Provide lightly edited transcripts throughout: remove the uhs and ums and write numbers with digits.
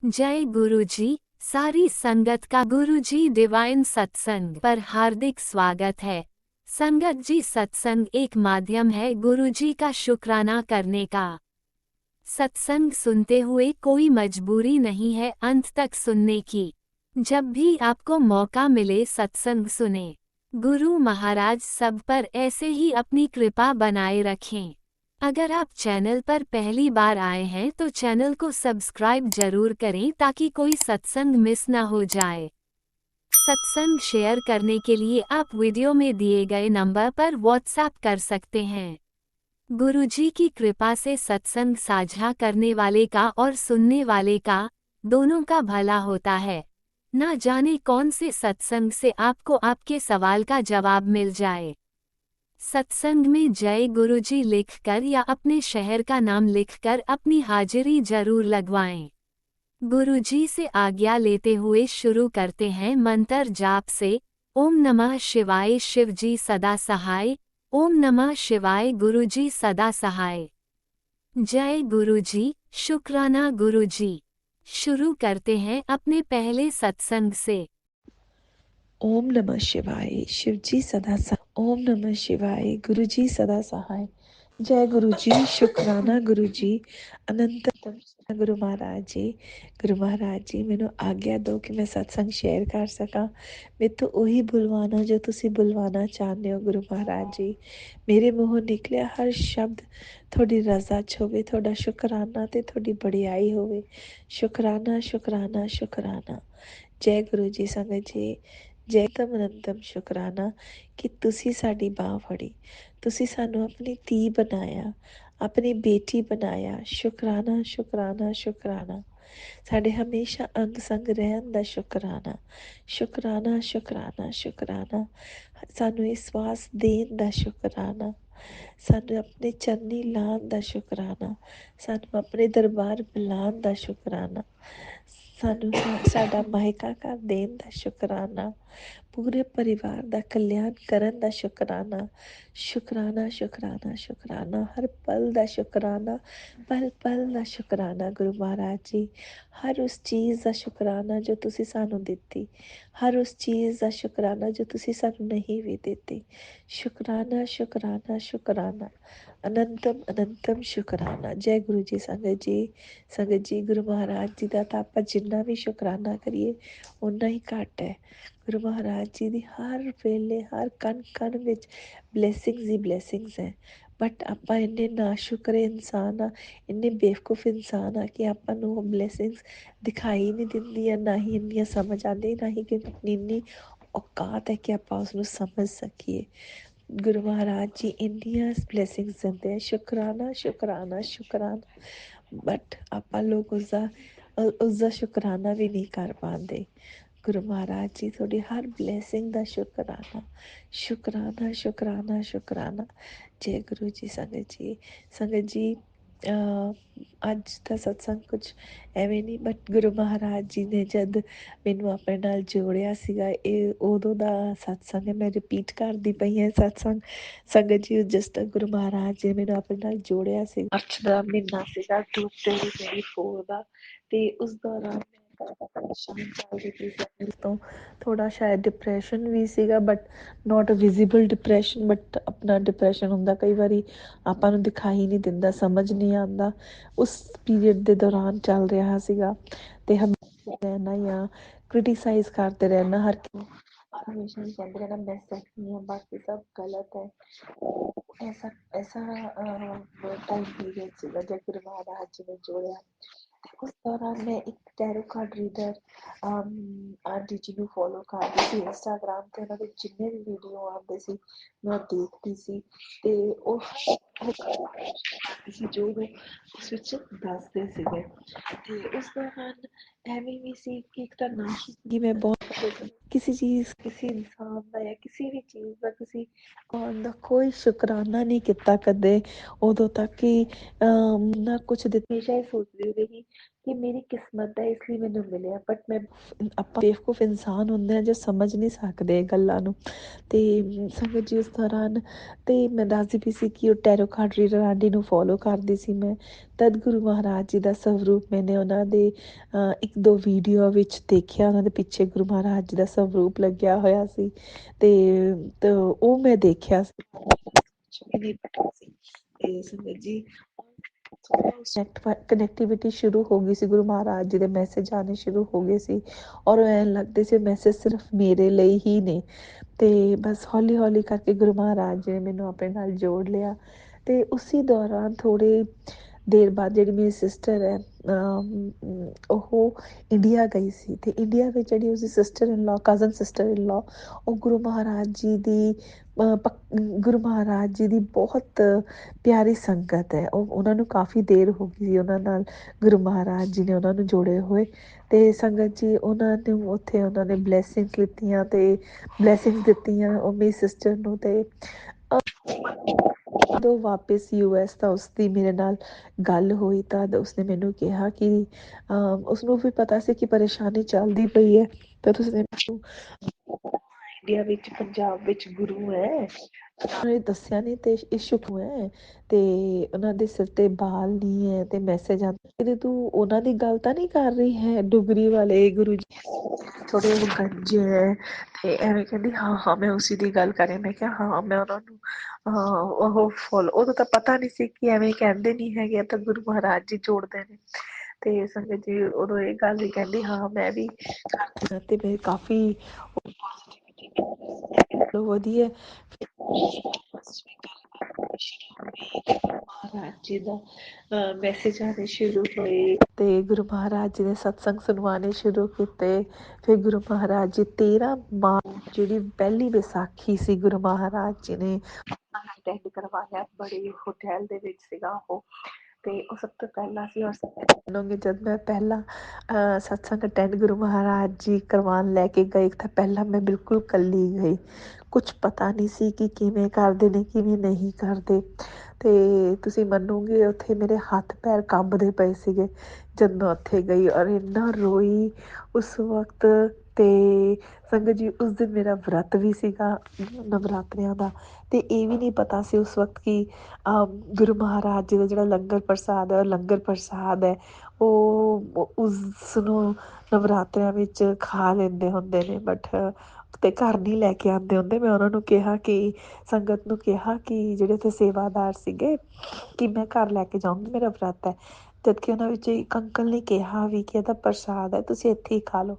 जय गुरुजी। सारी संगत का गुरुजी डिवाइन सत्संग पर हार्दिक स्वागत है। संगत जी, सत्संग एक माध्यम है गुरुजी का शुक्राना करने का। सत्संग सुनते हुए कोई मजबूरी नहीं है अंत तक सुनने की। जब भी आपको मौका मिले सत्संग सुने। गुरु महाराज सब पर ऐसे ही अपनी कृपा बनाए रखें। अगर आप चैनल पर पहली बार आए हैं तो चैनल को सब्सक्राइब जरूर करें ताकि कोई सत्संग मिस ना हो जाए। सत्संग शेयर करने के लिए आप वीडियो में दिए गए नंबर पर व्हाट्सएप कर सकते हैं। गुरुजी की कृपा से सत्संग साझा करने वाले का और सुनने वाले का दोनों का भला होता है। ना जाने कौन से सत्संग से आपको आपके सवाल का जवाब मिल जाए। सत्संग में जय गुरुजी लिखकर या अपने शहर का नाम लिखकर अपनी हाजिरी जरूर लगवाएं। गुरुजी से आज्ञा लेते हुए शुरू करते हैं मंत्र जाप से। ओम नमः शिवाय शिवजी सदा सहाय। ओम नमः शिवाय गुरुजी सदा सहाय। जय गुरुजी, शुक्राना गुरुजी। शुरू करते हैं अपने पहले सत्संग से। ओम नमः शिवाय शिवजी सदा सहाय। ओम नमः शिवाय गुरुजी सदा सहाय। जय गुरुजी, शुक्राना गुरुजी, अनंत गुरु महाराज जी। गुरु महाराज जी, मैनू आज्ञा दो कि मैं सत्संग शेयर कर सका। मैं तो उही बुलवाना जो तुसी बुलवाना चाहते हो गुरु महाराज जी। मेरे मूहों निकलिया हर शब्द थोड़ी रजा च होवे, थोड़ा शुकराना ते थोड़ी बड़ियाई होवे। शुकराना शुकराना शुकराना। जय गुरु जी। संगत जी, जय तम अनंतम शुकराना कि तुसी साडी बाह फड़ी, तुसी सानू अपनी धी बनाया, अपनी बेटी बनाया। शुकराना शुकराना शुकराना। साडे हमेशा अंग संग रहन दा शुकराना। शुकराना शुकराना शुकराना। सानू ये श्वास देन दा शुकराना। सानू अपने चरनी लान दा शुकराना। सानू अपने दरबार बुलान दा शुकराना। सानू साडा मायका घर देन दा शुकराना। पूरे परिवार दा कल्याण करन दा शुकराना। शुकराना शुकराना शुकराना। हर पल दा शुकराना, पल पल दा शुकराना गुरु महाराज जी। हर उस चीज़ दा शुकराना जो तुसी सानू दित्ती, हर उस चीज़ दा शुकराना जो तुसी सानू नहीं भी दित्ती। शुकराना शुकराना शुकराना। अनंतम अनंतम शुकराना। जय गुरु जी। संगत जी, संगत जी, गुरु महाराज जी का तो आप जिन्ना भी शुकराना करिए उन्ना ही घट है। गुरु महाराज जी की हर वेले हर कण कण विच ब्लैसिंग्स ही ब्लैसिंग्स है। बट आप इन्ने नाशुक्रे इंसान आ, इन्ने बेवकूफ इंसान आ कि आपां नूं ओह ब्लैसिंग्स दिखाई नहीं दिंदियां, ना ही इन्नियां समझ आती, ना ही कि अपनी इन्नी औकात है कि आप उसनूं समझ सकीए। गुरु महाराज जी इंडिया ब्लैसिंग्स दिंदे हैं। शुकराना शुकराना शुकराना। बट आपां लोग उसका शुकराना भी नहीं कर पाते। गुरु महाराज जी थोड़ी हर ब्लैसिंग का शुकराना। शुकराना शुकराना शुकराना। जय गुरु जी। संगत जी, संगत जी, ਅੱਜ ਦਾ ਸਤਸੰਗ ਕੁਝ ਐਵੇਂ ਨਹੀਂ, ਬਟ ਗੁਰੂ ਮਹਾਰਾਜ ਜੀ ਨੇ ਜਦ ਮੈਨੂੰ ਆਪਣੇ ਨਾਲ ਜੋੜਿਆ ਸੀਗਾ, ਇਹ ਉਦੋਂ ਦਾ ਸਤਸੰਗ ਹੈ। ਮੈਂ ਰਿਪੀਟ ਕਰਦੀ ਪਈ ਹਾਂ ਸਤਸੰਗ। ਸੰਗਤ ਜੀ, ਜਿਸ ਤਰ੍ਹਾਂ ਗੁਰੂ ਮਹਾਰਾਜ ਜੀ ਨੇ ਮੈਨੂੰ ਆਪਣੇ ਨਾਲ ਜੋੜਿਆ ਸੀ, ਮਾਰਚ ਦਾ ਮਹੀਨਾ ਸੀਗਾ 2024 ਦਾ, ਤੇ ਉਸ ਦੌਰਾਨ ਮੈਂ ਪਰੇਸ਼ਾਨ ਚੱਲ ਰਹੀ ਸੀ ਇਸ ਤੋਂ। ਥੋੜਾ ਸ਼ਾਇਦ ਡਿਪਰੈਸ਼ਨ ਵੀ ਸੀਗਾ, but not visible depression, but ਆਪਣਾ ਡਿਪਰੈਸ਼ਨ ਹੁੰਦਾ ਕਈ ਵਾਰੀ ਆਪਾਂ ਨੂੰ ਦਿਖਾਈ ਨਹੀਂ ਦਿੰਦਾ, ਸਮਝ ਨਹੀਂ ਆਉਂਦਾ। ਉਸ ਪੀਰੀਅਡ ਦੇ ਦੌਰਾਨ ਚੱਲ ਰਿਹਾ ਸੀਗਾ, ਤੇ ਹਮੇਸ਼ਾ ਰਹਿਣਾ ਜਾਂ ਕ੍ਰਿਟੀਸਾਈਜ਼ ਕਰਦੇ ਰਹਿਣਾ, ਹਰ ਹਮੇਸ਼ਾ ਹੀ ਕਹਿੰਦੇ ਰਹਿਣਾ ਮੈਂ ਸਹੀ ਹਾਂ, ਬਾਕੀ ਸਭ ਗਲਤ ਹੈ। ऐसा ऐसा टाइम पीरियड ਸੀਗਾ जब गुरु महाराज जी ने जोड़ਿਆ। उस दौरान मैं एक टैरो कार्ड रीडर आंटी जी ਨੂੰ ਫੋਲੋ ਕਰਦੀ ਸੀ ਇੰਸਟਾਗ੍ਰਾਮ ਤੇ। ਉਹਨਾਂ ਦੇ ਜਿੰਨੇ ਵੀ ਵੀਡੀਓ ਆਉਂਦੇ ਸੀ ਮੈਂ ਦੇਖਦੀ ਸੀ, ਤੇ ਉਹ ਸੀ ਜੋ ਉਸ ਵਿੱਚ ਦੱਸਦੇ ਸੀਗੇ। ਤੇ ਉਸ ਦੌਰਾਨ ਐਵੇਂ ਵੀ ਸੀ ਕਿ ਇੱਕ ਤਾਂ ਨਾਸ਼ੁਕੀ ਮੈਂ ਬਹੁਤ ਕਿਸੇ ਚੀਜ਼, ਕਿਸੇ ਇਨਸਾਨ ਦਾ ਜਾਂ ਕਿਸੇ ਵੀ ਚੀਜ਼ ਦਾ, ਕਿਸੇ ਕੌਣ ਦਾ ਕੋਈ ਸ਼ੁਕਰਾਨਾ ਨਹੀਂ ਕੀਤਾ ਕਦੇ ਉਦੋਂ ਤੱਕ ਕਿ ਨਾ ਕੁਛ ਦਿੱਤਾ। ਹਮੇਸ਼ਾ ਹੀ ਸੋਚਦੀ ਰਹੀ ਕਿ ਮੇਰੀ ਕਿਸਮਤ ਹੈ, ਇਸ ਲਈ ਮੈਨੂੰ ਮਿਲਿਆ। ਬਟ ਮੈਂ ਆਪਾਂ ਬੇਵਕੂਫ ਇਨਸਾਨ ਹੁੰਦੇ ਹਾਂ ਜੋ ਸਮਝ ਨਹੀਂ ਸਕਦੇ ਇਹ ਗੱਲਾਂ ਨੂੰ। ਤੇ ਸੰਗਤ ਜੀ ਉਸ ਦੌਰਾਨ ਤੇ ਮੈਂ ਦੱਸਦੀ ਪਈ ਸੀ ਕਿ ਉਹ ਟੈਰੋ ਕਾਰਡ ਰੀਡਰ ਆਂਟੀ ਨੂੰ ਫੋਲੋ ਕਰਦੀ ਸੀ ਮੈਂ। ਤਦ ਗੁਰੂ ਮਹਾਰਾਜ ਜੀ ਦਾ ਸਵਰੂਪ ਮੈਨੇ ਉਹਨਾਂ ਦੇ ਇੱਕ ਦੋ ਵੀਡੀਓ ਵਿੱਚ ਦੇਖਿਆ। ਉਹਨਾਂ ਦੇ ਪਿੱਛੇ ਗੁਰੂ ਮਹਾਰਾਜ ਜੀ ਦਾ ਸਵਰੂਪ ਲੱਗਿਆ ਹੋਇਆ ਸੀ ਤੇ ਉਹ ਮੈਂ ਦੇਖਿਆ ਸੀ। ਨਹੀਂ ਪਤਾ ਸੀ ਤੇ ਸੰਗਤ ਜੀ ਕਨੈਕਟੀਵਿਟੀ ਸ਼ੁਰੂ ਹੋ ਗਈ ਸੀ। ਗੁਰੂ ਮਹਾਰਾਜ ਜੀ ਦੇ ਮੈਸੇਜ ਆਣੇ ਸ਼ੁਰੂ ਹੋ ਗਏ ਸੀ ਔਰ ਐਂ ਲੱਗਦੇ ਸੀ ਮੈਸੇਜ ਸਿਰਫ ਮੇਰੇ ਲਈ ਹੀ ਨੇ। ਤੇ ਬਸ ਹੌਲੀ ਹੌਲੀ ਕਰਕੇ ਗੁਰੂ ਮਹਾਰਾਜ ਜੀ ਨੇ ਮੈਨੂੰ ਆਪਣੇ ਨਾਲ ਜੋੜ ਲਿਆ। ਤੇ ਉਸੇ ਦੌਰਾਨ ਥੋੜ੍ਹੇ ਦੇਰ ਬਾਅਦ ਜਿਹੜੀ ਮੇਰੀ ਸਿਸਟਰ ਹੈ ਉਹ ਇੰਡੀਆ ਗਈ ਸੀ। ਤੇ ਇੰਡੀਆ ਵਿੱਚ ਜਿਹੜੀ ਉਸਦੀ ਸਿਸਟਰ ਇਨ ਲਾ, ਕਜ਼ਨ ਸਿਸਟਰ ਇਨ ਲਾ, ਉਹ ਗੁਰੂ ਮਹਾਰਾਜ ਜੀ ਦੀ ਗੁਰੂ ਮਹਾਰਾਜ ਜੀ ਦੀ ਬਹੁਤ ਪਿਆਰੀ ਸੰਗਤ ਹੈ। ਉਹ ਉਹਨਾਂ ਨੂੰ ਕਾਫੀ ਦੇਰ ਹੋ ਗਈ ਸੀ ਉਹਨਾਂ ਨਾਲ, ਗੁਰੂ ਮਹਾਰਾਜ ਜੀ ਨੇ ਉਹਨਾਂ ਨੂੰ ਜੋੜੇ ਹੋਏ। ਤੇ ਸੰਗਤ ਜੀ ਉਹਨਾਂ ਨੇ ਉੱਥੇ ਉਹਨਾਂ ਨੇ ਬਲੈਸਿੰਗਸ ਲਿੱਤੀਆਂ ਤੇ ਬਲੈਸਿੰਗਸ ਦਿੱਤੀਆਂ ਉਹ ਮੇਰੀ ਸਿਸਟਰ ਨੂੰ। ਤੇ ਜਦੋਂ ਵਾਪਿਸ US ਤਾਂ ਉਸਦੀ ਮੇਰੇ ਨਾਲ ਗੱਲ ਹੋਈ ਤਾਂ ਉਸਨੇ ਮੈਨੂੰ ਕਿਹਾ ਕਿ ਉਸਨੂੰ ਵੀ ਪਤਾ ਸੀ ਕਿ ਪਰੇਸ਼ਾਨੀ ਚੱਲਦੀ ਪਈ ਹੈ। ਤਾਂ ਉਸਨੇ ਮੈਨੂੰ ਇੰਡੀਆ ਵਿੱਚ ਪੰਜਾਬ ਵਿੱਚ ਗੁਰੂ ਹੈ ਉਹਨਾਂ ਨੇ ਦੱਸਿਆ ਨਹੀਂ ਤੇ ਇਸ਼ੂ ਹੈ ਤੇ ਉਹਨਾਂ ਦੇ ਸਿਰ ਤੇ ਬਾਲ ਨਹੀਂ ਹੈ ਤੇ ਮੈਸੇਜ ਆਉਂਦਾ ਤੂੰ ਉਹਨਾਂ ਦੀ ਗੱਲ ਤਾਂ ਨਹੀਂ ਕਰ ਰਹੀ ਹੈ ਡੁਗਰੀ ਵਾਲੇ ਗੁਰੂ ਜੀ ਥੋੜੇ ਉਹ ਗੰਜੇ ਹੈ। ਤੇ ਐਵੇਂ ਕਹਿੰਦੀ ਹਾਂ ਹਾਂ ਮੈਂ ਉਸੀ ਦੀ ਗੱਲ ਕਰਾਂ। ਮੈਂ ਕਿਹਾ ਹਾਂ ਮੈਂ ਉਹਨਾਂ ਨੂੰ ਉਹ ਫੋਲੋ, ਉਦੋਂ ਤਾਂ ਪਤਾ ਨਹੀਂ ਸੀ ਕਿ ਐਵੇਂ ਕਹਿੰਦੇ ਨਹੀਂ ਹੈਗੇ ਤਾਂ ਗੁਰੂ ਮਹਾਰਾਜ ਜੀ ਜੋੜਦੇ ਨੇ। ਤੇ ਸੰਗਤ ਜੀ ਉਦੋਂ ਇਹ ਗੱਲ ਹੀ ਕਹਿੰਦੀ ਹਾਂ ਮੈਂ ਵੀ ਕਰਦੀ ਤੇ ਮੇਰੇ ਕਾਫੀ ਵਧੀਆ ਮਹਾਰਾਜ ਜੀ ਦਾ ਮੈਸੇਜ ਆਣੇ ਸ਼ੁਰੂ ਹੋਏ ਤੇ ਗੁਰੂ ਮਹਾਰਾਜ ਜੀ ਨੇ ਸਤਸੰਗ ਸੁਣਵਾਣੇ ਸ਼ੁਰੂ ਕੀਤੇ। ਫਿਰ ਗੁਰੂ ਮਹਾਰਾਜ ਜੀ 13 ਮਾਰਚ ਜਿਹੜੀ ਪਹਿਲੀ ਵਿਸਾਖੀ ਸੀ ਗੁਰੂ ਮਹਾਰਾਜ ਜੀ ਨੇ ਅਟੈਂਡ ਕਰਵਾਇਆ। ਬੜੇ ਹੋਟਲ ਦੇ ਵਿੱਚ ਸੀਗਾ ਉਹ ਤੇ ਉਹ ਸਭ ਤੋਂ ਪਹਿਲਾਂ ਸੀ। ਔਰ ਜਦ ਮੈਂ ਪਹਿਲਾਂ ਸਤਸੰਗ ਅਟੈਂਡ ਗੁਰੂ ਮਹਾਰਾਜ ਜੀ ਕਰਵਾਉਣ ਲੈ ਕੇ ਗਏ ਤਾਂ ਪਹਿਲਾਂ ਮੈਂ ਬਿਲਕੁਲ ਇਕੱਲੀ ਗਈ। ਕੁਛ ਪਤਾ ਨਹੀਂ ਸੀ ਕਿ ਕਿਵੇਂ ਕਰਦੇ ਨੇ ਕਿਵੇਂ ਨਹੀਂ ਕਰਦੇ। ਤੇ ਤੁਸੀਂ ਮੰਨੋਗੇ ਉੱਥੇ ਮੇਰੇ ਹੱਥ ਪੈਰ ਕੰਬਦੇ ਪਏ ਸੀਗੇ ਜਦ ਮੈਂ ਉੱਥੇ ਗਈ ਔਰ ਇੰਨਾ ਰੋਈ ਉਸ ਵਕਤ। ਤੇ ਸੰਗਤ ਜੀ ਉਸ ਦਿਨ ਮੇਰਾ ਵਰਤ ਵੀ ਸੀਗਾ ਨਵਰਾਤਰਿਆਂ ਦਾ। ਤੇ ਇਹ ਵੀ ਨਹੀਂ ਪਤਾ ਸੀ ਉਸ ਵਕਤ ਕਿ ਗੁਰੂ ਮਹਾਰਾਜ ਜੀ ਦਾ ਜਿਹੜਾ ਲੰਗਰ ਪ੍ਰਸਾਦ ਹੈ ਲੰਗਰ ਪ੍ਰਸਾਦ ਹੈ ਉਹ ਉਸ ਨੂੰ ਨਵਰਾਤਰਿਆਂ ਵਿੱਚ ਖਾ ਲੈਂਦੇ ਹੁੰਦੇ ਨੇ। ਬਟ ਤੇ ਘਰ ਨਹੀਂ ਲੈ ਕੇ ਆਉਂਦੇ ਹੁੰਦੇ। ਮੈਂ ਉਹਨਾਂ ਨੂੰ ਕਿਹਾ ਕਿ ਸੰਗਤ ਨੂੰ ਕਿਹਾ ਕਿ ਜਿਹੜੇ ਉੱਥੇ ਸੇਵਾਦਾਰ ਸੀਗੇ ਕਿ ਮੈਂ ਘਰ ਲੈ ਕੇ ਜਾਊਂਗੀ ਮੇਰਾ ਵਰਤ ਹੈ। ਜਦ ਕਿ ਉਹਨਾਂ ਵਿੱਚ ਇੱਕ ਅੰਕਲ ਨੇ ਕਿਹਾ ਵੀ ਕਿ ਇਹਦਾ ਪ੍ਰਸ਼ਾਦ ਹੈ ਤੁਸੀਂ ਇੱਥੇ ਹੀ ਖਾ ਲਓ।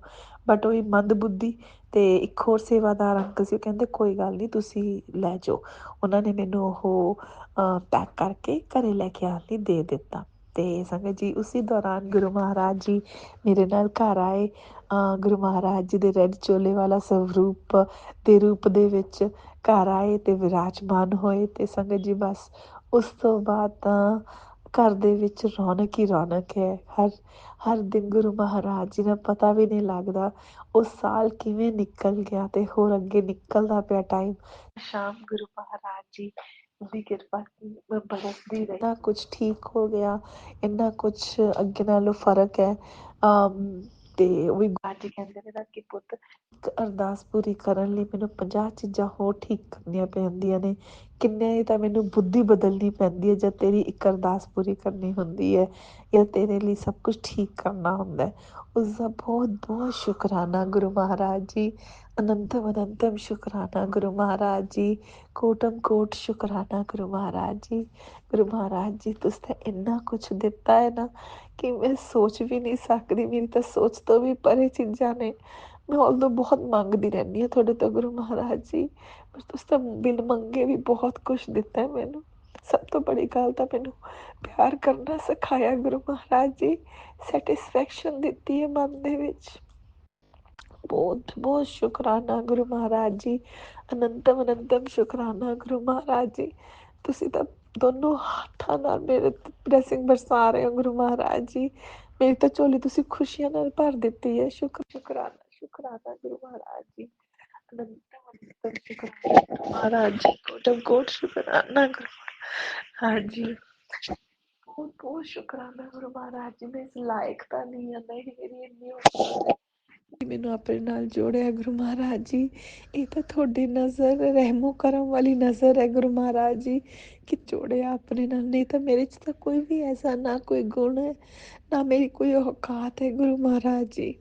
ਬਟ ਉਹ ਮੰਦ ਬੁੱਧੀ ਤੇ ਇੱਕ ਹੋਰ ਸੇਵਾਦਾਰ ਅੰਕਲ ਸੀ ਉਹ ਕਹਿੰਦੇ ਕੋਈ ਗੱਲ ਨਹੀਂ ਤੁਸੀਂ ਲੈ ਜਾਓ। ਉਹਨਾਂ ਨੇ ਮੈਨੂੰ ਉਹ ਪੈਕ ਕਰਕੇ ਘਰੇ ਲੈ ਕੇ ਆਉਣ ਲਈ ਦੇ ਦਿੱਤਾ। ਤੇ ਸੰਗਤ ਜੀ ਉਸੇ ਦੌਰਾਨ ਗੁਰੂ ਮਹਾਰਾਜ ਜੀ ਮੇਰੇ ਨਾਲ ਘਰ ਆਏ। ਗੁਰੂ ਮਹਾਰਾਜ ਜੀ ਦੇ ਰੈਡ ਚੋਲੇ ਵਾਲਾ ਸਵਰੂਪ ਦੇ ਰੂਪ ਦੇ ਵਿੱਚ ਘਰ ਆਏ ਤੇ ਵਿਰਾਜਮਾਨ ਹੋਏ। ਤੇ ਸੰਗਤ ਜੀ ਬਸ ਉਸ ਤੋਂ ਬਾਅਦ ਤਾਂ ਘਰ ਦੇ ਵਿੱਚ ਰੌਣਕ ਹੀ ਰੌਣਕ ਹੈ। ਹਰ ਦਿਨ ਗੁਰੂ ਮਹਾਰਾਜ ਜੀ ਦਾ ਪਤਾ ਵੀ ਨਹੀਂ ਲੱਗਦਾ ਉਹ ਸਾਲ ਕਿਵੇਂ ਨਿਕਲ ਗਿਆ ਤੇ ਹੋਰ ਅੱਗੇ ਨਿਕਲਦਾ ਪਿਆ ਟਾਈਮ। ਸ਼ਾਮ ਗੁਰੂ ਮਹਾਰਾਜ ਜੀ ਦੀ ਕਿਰਪਾ ਬਰਸਦੀ ਰਹੀ। ਇੰਨਾ ਕੁਛ ਠੀਕ ਹੋ ਗਿਆ ਇੰਨਾ ਕੁਛ ਅੱਗੇ ਨਾਲੋਂ ਫਰਕ ਹੈ। ਤੇ ਉਹ ਵੀ ਬਾਅਦ ਚ ਕਹਿੰਦੇ ਨੇ ਨਾ ਕਿ ਪੁੱਤ ਇੱਕ ਅਰਦਾਸ ਪੂਰੀ ਕਰਨ ਲਈ ਮੈਨੂੰ 50 ਚੀਜ਼ਾਂ ਹੋਰ ਠੀਕ ਕਰਨੀਆਂ ਪੈਂਦੀਆਂ ਨੇ। ਕਿੰਨੇ ਤਾਂ ਮੈਨੂੰ ਬੁੱਧੀ ਬਦਲਣੀ ਪੈਂਦੀ ਹੈ ਜਦ ਤੇਰੀ ਇੱਕ ਅਰਦਾਸ ਪੂਰੀ ਕਰਨੀ ਹੁੰਦੀ ਹੈ ਜਾਂ ਤੇਰੇ ਲਈ ਸਭ ਕੁਛ ਠੀਕ ਕਰਨਾ ਹੁੰਦਾ। ਉਸਦਾ ਬਹੁਤ ਬਹੁਤ ਸ਼ੁਕਰਾਨਾ ਗੁਰੂ ਮਹਾਰਾਜ ਜੀ। ਅਨੰਤਮ ਅਨੰਤਮ ਸ਼ੁਕਰਾਨਾ ਗੁਰੂ ਮਹਾਰਾਜ ਜੀ। ਕੋਟਮ ਕੋਟ ਸ਼ੁਕਰਾਨਾ ਗੁਰੂ ਮਹਾਰਾਜ ਜੀ। ਗੁਰੂ ਮਹਾਰਾਜ ਜੀ ਤੁਸੀਂ ਤਾਂ ਇੰਨਾ ਕੁਛ ਦਿੱਤਾ ਹੈ ਨਾ ਕਿ ਮੈਂ ਸੋਚ ਵੀ ਨਹੀਂ ਸਕਦੀ। ਮੇਰੀ ਤਾਂ ਸੋਚ ਤੋਂ ਵੀ ਪਰੇ ਚੀਜ਼ਾਂ ਨੇ। ਮੈਂ ਉਦੋਂ ਬਹੁਤ ਮੰਗਦੀ ਰਹਿੰਦੀ ਹਾਂ ਤੁਹਾਡੇ ਤੋਂ ਗੁਰੂ ਮਹਾਰਾਜ ਜੀ। ਪਰ ਤੁਸੀਂ ਤਾਂ ਬਿਨ ਮੰਗੇ ਵੀ ਬਹੁਤ ਕੁਛ ਦਿੱਤਾ ਹੈ ਮੈਨੂੰ। ਸਭ ਤੋਂ ਬੜੀ ਗੱਲ ਤਾਂ ਮੈਨੂੰ ਪਿਆਰ ਕਰਨਾ ਸਿਖਾਇਆ ਗੁਰੂ ਮਹਾਰਾਜ ਜੀ। ਸੈਟਿਸਫੈਕਸ਼ਨ ਦਿੱਤੀ ਹੈ ਮਨ ਦੇ ਵਿੱਚ। ਬਹੁਤ ਬਹੁਤ ਸ਼ੁਕਰਾਨਾ ਗੁਰੂ ਮਹਾਰਾਜ ਜੀ। ਅਨੰਤਮ ਅਨੰਤਮ ਸ਼ੁਕਰਾਨਾ ਗੁਰੂ ਮਹਾਰਾਜ ਜੀ। ਤੁਸੀਂ ਤਾਂ ਦੋਨੋਂ ਹੱਥਾਂ ਨਾਲ ਮੇਰੇ ਬਲੈਸਿੰਗ ਬਰਸਾ ਰਹੇ ਹੋ ਗੁਰੂ ਮਹਾਰਾਜ ਜੀ। ਮੇਰੀ ਤਾਂ ਝੋਲੀ ਤੁਸੀਂ ਖੁਸ਼ੀਆਂ ਨਾਲ ਭਰ ਦਿੱਤੀ ਹੈ। ਸ਼ੁਕਰਾਨਾ ਸ਼ੁਕਰਾਨਾ ਗੁਰੂ ਮਹਾਰਾਜ ਜੀ। ਅਨੰਤਮ ਅਨੰਤਮ ਸ਼ੁਕਰਾਨਾ ਗੁਰੂ ਮਹਾਰਾਜ ਜੀ। ਕੋਟਮ ਕੋਟ ਸ਼ੁਕਰਾਨਾ ਗੁਰੂ ਮਹਾਰਾਜ ਜੀ। बहुत बहुत शुक्राना गुरु महाराज जी, मैं इस लायक ਤਾਂ ਨਹੀਂ ਆ, ਨਹੀਂ ਮੇਰੀ ਇੰਨੀ ਉਮਰ ਹੈ ਕਿ ਮੈਨੂੰ ਆਪਣੇ ਨਾਲ ਜੋੜਿਆ ਗੁਰੂ ਮਹਾਰਾਜ ਜੀ। ਇਹ ਤਾਂ ਤੁਹਾਡੀ ਨਜ਼ਰ, ਰਹਿਮੋ ਕਰਮ ਵਾਲੀ ਨਜ਼ਰ ਹੈ ਗੁਰੂ ਮਹਾਰਾਜ ਜੀ, ਕਿ ਜੋੜਿਆ ਆਪਣੇ ਨਾਲ। ਨਹੀਂ ਤਾਂ ਮੇਰੇ 'ਚ ਤਾਂ ਕੋਈ ਵੀ ਐਸਾ ਨਾ ਕੋਈ ਗੁਣ ਹੈ, ਨਾ ਮੇਰੀ ਕੋਈ ਔਕਾਤ ਹੈ ਗੁਰੂ ਮਹਾਰਾਜ ਜੀ।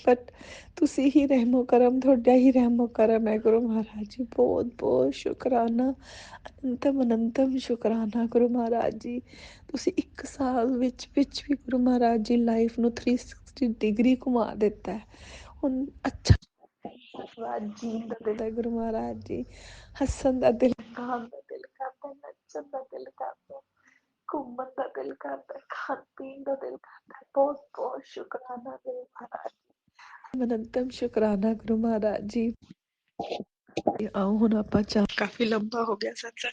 ਬਟ ਤੁਸੀਂ ਹੀ ਰਹਿਮੋ ਕਰਮ, ਤੁਹਾਡਾ ਹੀ ਰਹਿਮੋ ਕਰਮ ਹੈ ਗੁਰੂ ਮਹਾਰਾਜ ਜੀ। ਬਹੁਤ ਬਹੁਤ ਸ਼ੁਕਰਾਨਾ, ਅਨੰਤਮ ਅਨੰਤਮ ਸ਼ੁਕਰਾਨਾ ਗੁਰੂ ਮਹਾਰਾਜ ਜੀ। ਤੁਸੀਂ 1 ਸਾਲ ਵਿੱਚ ਵੀ ਗੁਰੂ ਮਹਾਰਾਜ ਜੀ ਲਾਈਫ ਨੂੰ 360 ਡਿਗਰੀ ਘੁਮਾ ਦਿੱਤਾ ਹੈ। ਹੁਣ ਅੱਛਾ ਮਹਾਰਾਜ ਜੀਣ ਦਾ ਦਿਲ ਹੈ ਗੁਰੂ ਮਹਾਰਾਜ ਜੀ, ਹੱਸਣ ਦਾ ਦਿਲ, ਗਾਉਣ ਦਾ ਦਿਲ ਕਰਦਾ, ਨੱਚਣ ਦਾ ਦਿਲ ਕਰਦਾ, ਘੁੰਮਣ ਦਾ ਦਿਲ ਕਰਦਾ, ਖਾਣ ਪੀਣ ਦਾ ਦਿਲ ਕਰਦਾ। ਬਹੁਤ ਬਹੁਤ ਸ਼ੁਕਰਾਨਾ ਗੁਰੂ ਮਹਾਰਾਜ ਜੀ, ਅਨੰਤਮ ਸ਼ੁਕਰਾਨਾ ਗੁਰੂ ਮਹਾਰਾਜ ਜੀ। ਆਓ ਹੁਣ ਆਪਾਂ ਕਾਫੀ ਲੰਬਾ ਹੋ ਗਿਆ ਸਤਸੰਗ।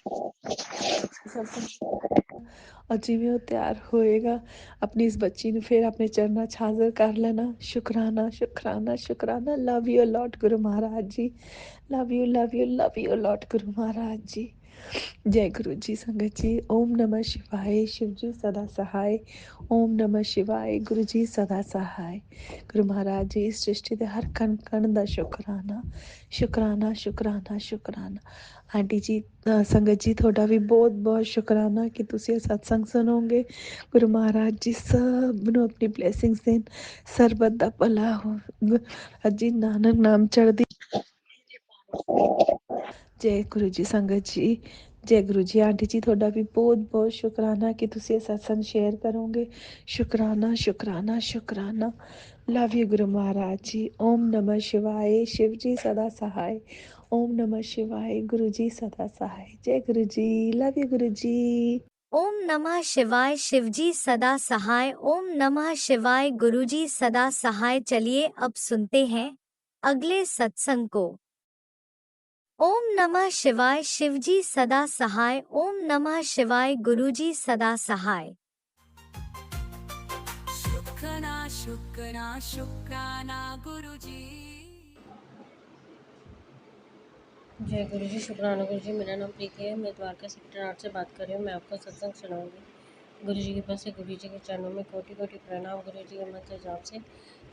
और जिमें वो तैयार होएगा, अपनी इस बच्ची ने फिर अपने चरणों च हाज़िर कर लेना। शुकराना शुकराना शुकराना। Love you lot Guru Maharaj ji, love you love you love you lot Guru Maharaj जी। जय गुरु जी। संगत जी, ओम नमः शिवाय। शिव जी सदा सहाय। ओम नमः शिवाय। गुरु जी सदा सहाय। गुरु महाराज जी इस सृष्टि के हर कण कण का शुकराना शुकराना शुकराना शुकराना। आंटी जी, संगत जी, ਤੁਹਾਡਾ ਵੀ ਬਹੁਤ ਬਹੁਤ ਸ਼ੁਕਰਾਨਾ ਕਿ ਤੁਸੀਂ ਇਹ ਸਤਸੰਗ ਸੁਣੋਗੇ। ਗੁਰੂ ਮਹਾਰਾਜ ਜੀ ਸਭ ਨੂੰ ਆਪਣੀ ਬਲੇਸਿੰਗਸ ਦੇਣ, ਸਰਬਤ ਦਾ ਭਲਾ ਹੋ। ਅਜੀ ਨਾਨਕ ਨਾਮ ਚੜ੍ਹਦੀ। ਜੈ ਗੁਰੂ ਜੀ। ਸੰਗਤ ਜੀ, ਜੈ ਗੁਰੂ ਜੀ। ਆਂਟੀ ਜੀ, ਤੁਹਾਡਾ ਵੀ ਬਹੁਤ ਬਹੁਤ ਸ਼ੁਕਰਾਨਾ ਕਿ ਤੁਸੀਂ ਇਹ ਸਤਸੰਗ ਸ਼ੇਅਰ ਕਰੋਗੇ। ਸ਼ੁਕਰਾਨਾ ਸ਼ੁਕਰਾਨਾ ਸ਼ੁਕਰਾਨਾ। Love you Guru Maharaj ji. ਓਮ ਨਮः शिवाय। शिव जी सदा सहाय। ओम नमः शिवाय। गुरु जी सदा सहाय। जय गुरु जी। लव यू गुरु जी। ओम नमः शिवाय। शिवजी सदा सहाय। ओम नमः शिवाय। गुरुजी सदा सहाय। चलिए अब सुनते हैं अगले सत्संग को। ओम नमः शिवाय। शिवजी सदा सहाय। ओम नमः शिवाय। गुरुजी सदा सहाय। शुक्राना शुक्राना शुक्राना गुरुजी। जय गुरु जी। शुक्राना गुरु जी। मेरा नाम प्रीति है, मैं द्वारका सेक्टर 8 से बात कर रही हूँ। मैं आपको सत्संग सुनाऊंगी। गुरु जी के पास से गुरु जी के चरणों में कोटि कोटि प्रणाम। गुरु जी के मंत्र जाप से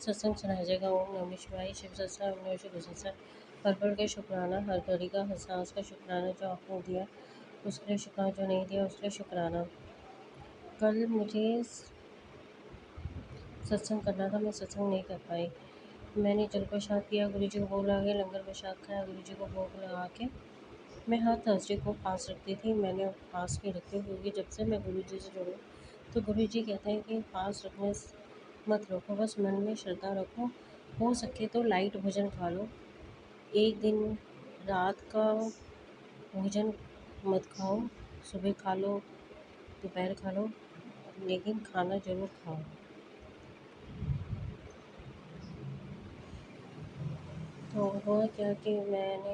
सत्संग सुनाया जाएगा। ओम नमः शिवाय। शिव सत्संग, ओम नमः शिव सत्संग। हर पल का शुक्राना, हर घड़ी का, हर सांस का शुक्राना। जो आपने दिया उसके लिए शुक्राना, जो नहीं दिया उसके लिए शुक्राना। कल मुझे सत्संग करना था, मैं सत्संग नहीं कर पाई। मैंने जल प्रसाद किया, गुरु जी को भोग लगा के लंगर प्रसाद खाया, गुरु जी को भोग लगा के मैं हर थर्सडे को फास्ट रखती थी। मैंने फास्ट नहीं रखती क्योंकि जब से मैं गुरु जी से जुड़ी तो गुरु जी कहते हैं कि फास्ट रखने मत रखो, बस मन में श्रद्धा रखो। हो सके तो लाइट भोजन खा लो, एक दिन रात का भोजन मत खाओ, सुबह खा लो, दोपहर खा लो, लेकिन खाना ज़रूर खाओ। तो हुआ क्या कि मैंने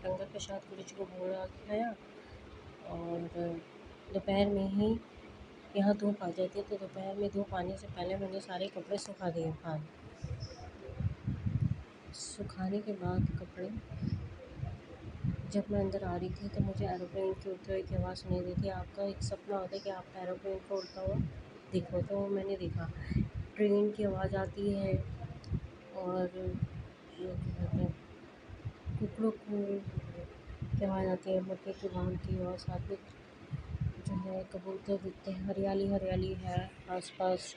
लंगर प्रसाद गुरु जी को भोग लगा के खाया और दोपहर में ही यहाँ धूप आ जाती है, तो दोपहर में धूप आने से पहले मैंने सारे कपड़े सुखा दिए बाहर। सुखाने के बाद कपड़े जब मैं अंदर आ रही थी तो मुझे एरोप्लेन की उड़ते हुए की आवाज़ सुनाई दी थी। आपका एक सपना होता है कि आप एरोप्लेन को उड़ता हुआ देखो, तो मैंने देखा ट्रेन की आवाज़ आती है और ये क्या कहते हैं, कुकड़ों की आवाज़ आती है, मक्के की बांग की, और साथ में जो है कबूतर दिखते हैं। हरियाली हरियाली है आसपास,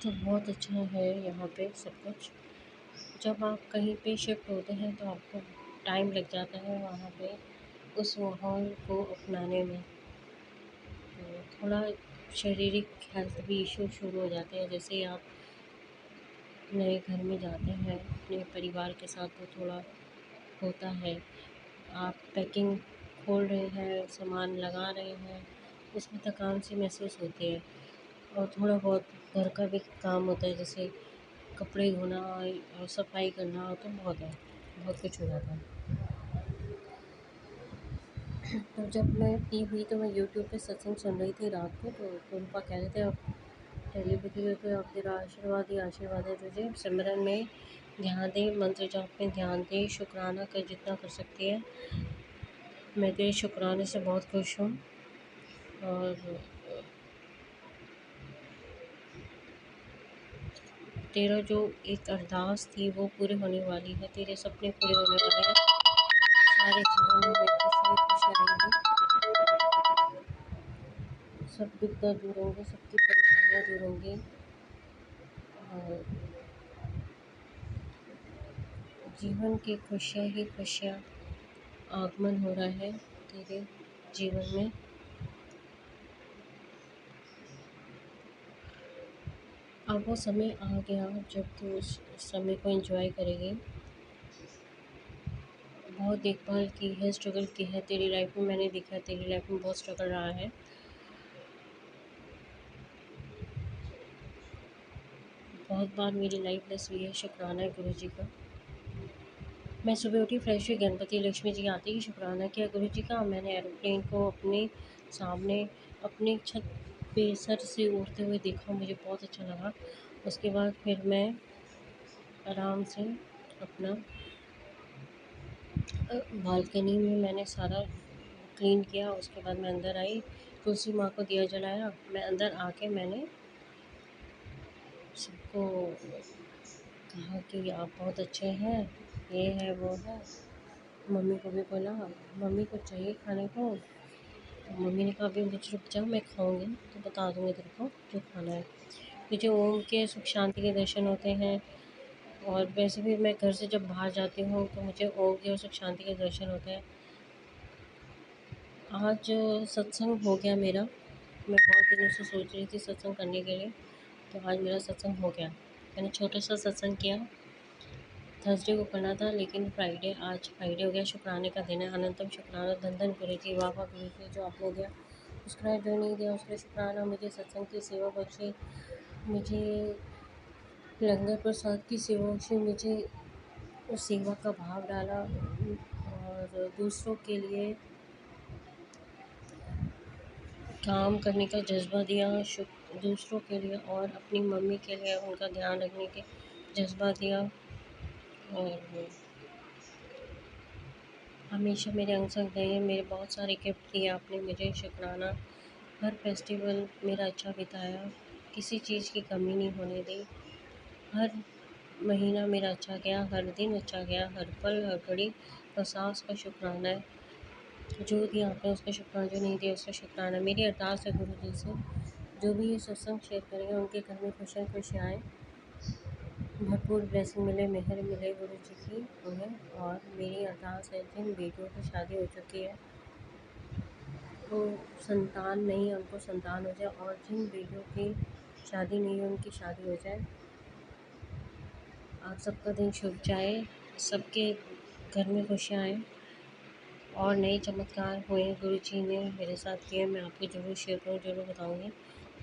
तो बहुत अच्छा है यहाँ पे सब कुछ। जब आप कहीं पे शिफ्ट होते हैं तो आपको टाइम लग जाता है वहाँ पे उस माहौल को अपनाने में, तो थोड़ा शारीरिक हेल्थ भी इशू शुरू हो जाते हैं। जैसे ही आप नए घर में जाते हैं अपने परिवार के साथ तो थोड़ा होता है। आप पैकिंग खोल रहे हैं, सामान लगा रहे हैं, उसमें थकान सी महसूस होती है। और थोड़ा बहुत घर का भी काम होता है, जैसे कपड़े धोना और सफाई करना, तो बहुत कुछ हो जाता है। तो जब मैं फ्री हुई तो मैं यूट्यूब पे सत्संग सुन रही थी रात को, तो रूपा कह रहे थे अब टेलीविज़न पे अब तेरा आशीर्वाद है तुझे, सिमरन में ध्यान दे, मंत्र जाप में ध्यान दे, शुक्राना कर जितना कर सकती है। मैं तेरे शुक्राने से बहुत खुश हूँ। और तेरा जो एक अरदास थी वो पूरी होने वाली है, तेरे सपने पूरे होने वाले हैं, सारे जीवन में खुशियाँ खुशियाँ आएंगी, सब दुख दर्द दूर होंगे, सबकी परेशानियाँ दूर होंगी और जीवन की खुशियाँ ही खुशियाँ आगमन हो रहा है तेरे जीवन में। अब वो समय आ गया जब तू उस समय को एंजॉय करेगी। बहुत देखभाल की है, स्ट्रगल की है तेरी लाइफ में, मैंने देखा है तेरी लाइफ में बहुत स्ट्रगल रहा है। बहुत बार मेरी लाइफ ब्लेस हुई है, शुक्राना है गुरु जी का। मैं सुबह उठी, फ्रेश हुई, गणपति लक्ष्मी जी आते ही शुक्राना किया गुरु जी का। मैंने एरोप्लेन को अपने सामने अपनी छत पे सर से उड़ते हुए देखा, मुझे बहुत अच्छा लगा। उसके बाद फिर मैं आराम से अपना बालकनी में मैंने सारा क्लीन किया। उसके बाद मैं अंदर आई, तुलसी माँ को दिया जलाया। मैं अंदर आके मैंने सबको कहा कि आप बहुत अच्छे हैं, ये है वो है। मम्मी को भी बोला, मम्मी को चाहिए खाने को, तो मम्मी ने कहा अभी मुझे रुक जाओ, मैं खाऊंगी तो बता दूंगी तेरे को जो खाना है। मुझे ओम के सुख शांति के दर्शन होते हैं और वैसे भी मैं घर से जब बाहर जाती हूँ तो मुझे ओम के और सुख शांति के दर्शन होते हैं। आज सत्संग हो गया मेरा, मैं बहुत दिनों से सोच रही थी सत्संग करने के लिए, तो आज मेरा सत्संग हो गया। मैंने छोटा सा सत्संग किया, थर्सडे को करना था लेकिन आज फ्राइडे हो गया। शुक्राने का दिन है, अनंतम शुक्राना, धन धन गुरु जी, वाह वाह गुरु जी, जो आपने दिया उसका जो नहीं दिया उसका शुक्राना। मुझे सत्संग की सेवा बख्शी, मुझे लंगर प्रसाद की सेवा बख्शी, मुझे उस सेवा का भाव डाला और दूसरों के लिए काम करने का जज़्बा दिया, दूसरों के लिए और अपनी मम्मी के लिए उनका ध्यान रखने के जज़्बा दिया और हमेशा मेरे अंग संग रहे हैं। मेरे बहुत सारे गिफ्ट दिए आपने मुझे, शुक्राना। हर फेस्टिवल मेरा अच्छा बिताया, किसी चीज़ की कमी नहीं होने दी। हर महीना मेरा अच्छा गया, हर दिन अच्छा गया, हर पल हर घड़ी और सांस का शुक्राना है। जो दिया आपने उसका शुक्राना, जो नहीं दिया उसका शुक्राना। मेरी अरदास है गुरु जी से, जो भी ये सत्संग शेयर करेंगे उनके घर में खुशियाँ खुशियाँ आएँ, भरपूर ब्लेसिंग मिले, मेहर मिले गुरु जी की उन्हें। और मेरी अरदास है जिन बेटियों की शादी हो चुकी है वो संतान नहीं है, उनको संतान हो जाए, और जिन बेटियों की शादी नहीं है उनकी शादी हो जाए। आप सबका दिन शुभ जाए, सबके घर में खुशियाँ आएँ और नए चमत्कार हुए गुरु जी ने मेरे साथ किए, मैं आपको ज़रूर शेयर करूँ, ज़रूर बताऊँगी।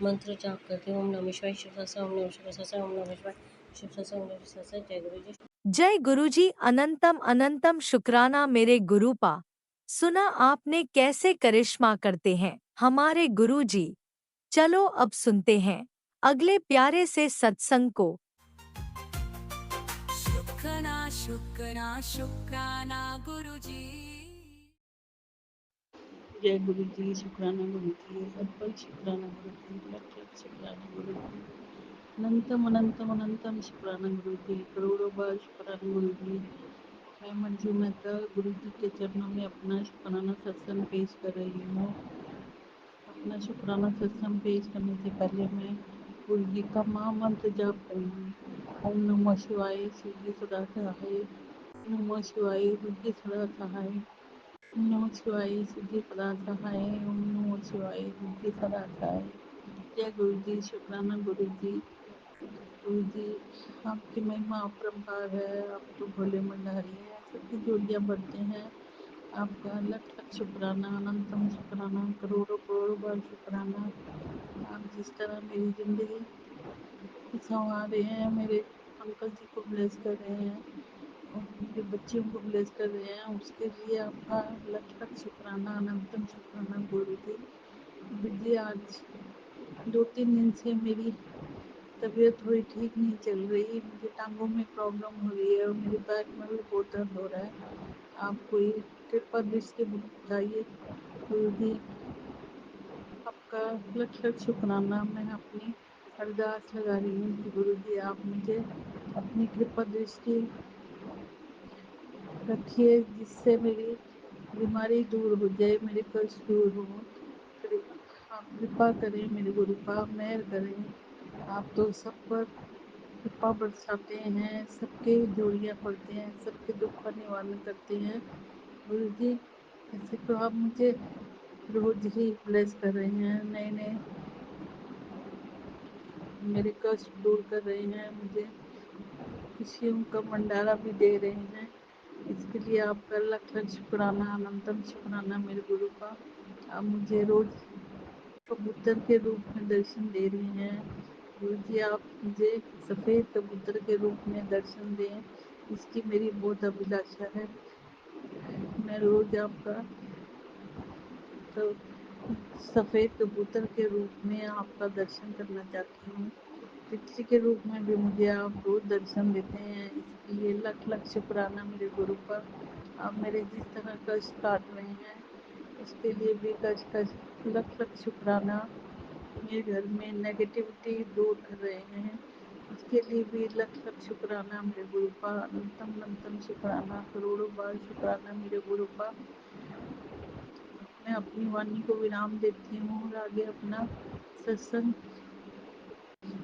मंत्र जाप करती हूँ, ओम नमः शिवाय, शिव सहस्त्र, ओम नमः शिवाय सहस्त्र, ओम नमः शिवाय, शिव सहस्त्र, ओम नमः शिवाय सहस्त्र। जय गुरु जी। जय गुरुजी, अनंतम अनंतम शुक्राना मेरे गुरुपा। सुना आपने कैसे करिश्मा करते हैं हमारे गुरुजी। चलो अब सुनते हैं अगले प्यारे से सत्संग को। शुक्राना शुक्राना शुक्राना गुरुजी। जय गुरु जी, शुक्राना गुरु जी, हर पल शुक्राना गुरु जी, लख लख शुक्राना गुरु जी, अनंतम अनंतम अनंतम शुक्राना गुरु जी, करोड़ों बार शुक्राना गुरु जी। मैं मंजू मेहता गुरु जी के चरणों में अपना शुक्राना सत्संग पेश कर रही हूँ। अपना शुक्राना सत्संग पेश करने से पहले मैं गुरु जी का महामंत्र जाप करूँगी। ओम नमः शिवाय, शिव जी सदा सहाय। ओम नमः शिवाय, शिव जी सदा सहाय। ओम नमः शिवाय, सिद्धि सदा सहाय। ओम नमः शिवाय, सिद्धि सदा सहाय। जय गुरु जी, शुक्राना गुरु जी। गुरु जी, आपकी महिमा अपरंपार है, आप तो भोले भंडारी हैं, सबकी जोड़ियाँ बढ़ते हैं। आपका लख लख शुक्राना, अनंतम शुक्राना, करोड़ों करोड़ों बार शुक्राना। आप जिस तरह मेरी जिंदगी संवार रहे हैं, मेरे अंकल जी को ब्लेस कर रहे हैं और उनके बच्चों को ब्लेस कर रहे हैं, उसके लिए आपका लख लख शुक्राना, अनंतम शुक्राना गुरु जी। गुरु जी, आज 2-3 दिन से मेरी तबीयत थोड़ी ठीक नहीं चल रही, मुझे टांगों में प्रॉब्लम हो रही है और मेरे बैक में भी बहुत दर्द हो रहा है। आप कोई कृपा दृष्टि बताइए गुरु जी। आप आपका लख लख शुक्राना। मैं अपनी अरदास लगा रही हूँ कि गुरु जी आप मुझे अपनी कृपा दृष्टि रखिए, जिससे मेरी बीमारी दूर हो जाए, मेरे कष्ट दूर हो। आप कृपा करें, मेरे गुरु का मेहर करें। आप तो सब पर कृपा बरसाते हैं, सबके जोड़ियाँ पड़ते हैं, सबके दुख का निवारण करते हैं। गुरु जी ऐसे तो आप मुझे रोज ही ब्लेस कर रहे हैं, नए नए मेरे कष्ट दूर कर रहे हैं, मुझे खुशियों का भंडारा भी दे रहे हैं। इसके लिए आपका लख लख शुक्राना, अनंतम शुक्राना मेरे गुरु का। आप मुझे रोज कबूतर के रूप में दर्शन दे रही हैं। गुरु जी आप मुझे सफ़ेद कबूतर के रूप में दर्शन दें, इसकी मेरी बहुत अभिलाषा है। मैं रोज आपका तो सफ़ेद कबूतर के रूप में आपका दर्शन करना चाहती हूँ। तितली के रूप में भी मुझे आप रोज दर्शन देते हैं, इसके लिए लख लख शुक्राना मेरे गुरु का। आप मेरे जिस तरह कष्ट काट रहे हैं उसके लिए भी कष्ट लख लख शुक्राना। मेरे घर में नेगेटिविटी दूर कर रहे हैं, इसके लिए भी लख लख शुक्राना मेरे गुरु का। अनंतम अनंतम शुक्राना, करोड़ों बार शुक्राना मेरे गुरु का। मैं अपनी वाणी को विराम देती हूँ और आगे अपना सत्संग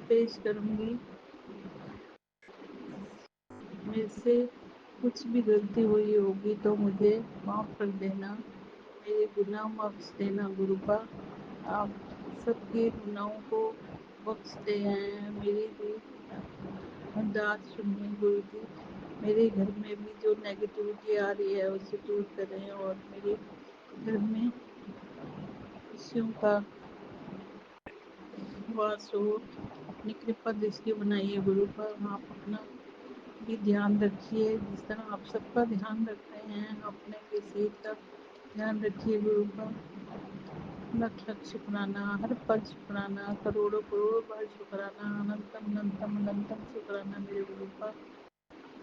पेश करूँगी। मेरे से कुछ भी गलती हुई होगी तो मुझे माफ़ कर देना, मेरे गुनाह बख्श देना गुरु का। आप सबके गुनाहों को बख्शते हैं, मेरी भी अरदास सुनिए गुरु जी। मेरे घर में भी जो नेगेटिविटी आ रही है उसे दूर करें और मेरे घर में खुशियों का वास हो। अपनी कृपा दृष्टि बनाइए गुरु पर। आप अपना भी ध्यान रखिए, जिस तरह आप सबका ध्यान रख रहे हैं, अपने भी सेहत का ध्यान रखिए गुरु का। लख लख शुक्राना, हर पल शुक्राना, करोड़ों करोड़ों बार शुक्राना, अनंतम अनंतम अनंतम शुक्राना मेरे गुरु का।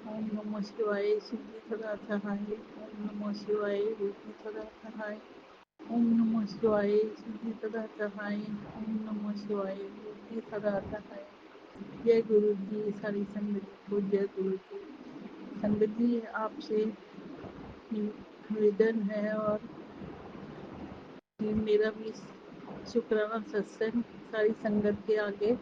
ओम नमो शिवाय, शिव जी सदा सहाय। ओम नमो शिवाय, रूप जी सदा सहाय। ओम नमो शिवाय, शिव जी सदा सहाय। ओम नमो शिवाय, रूप जी सदा सहाय। जय गुरु जी, सारी संगत को जय गुरु जी। संगत जी आपसे निवेदन है और मेरा भी शुक्राना सत्संग सारी संगत के आगे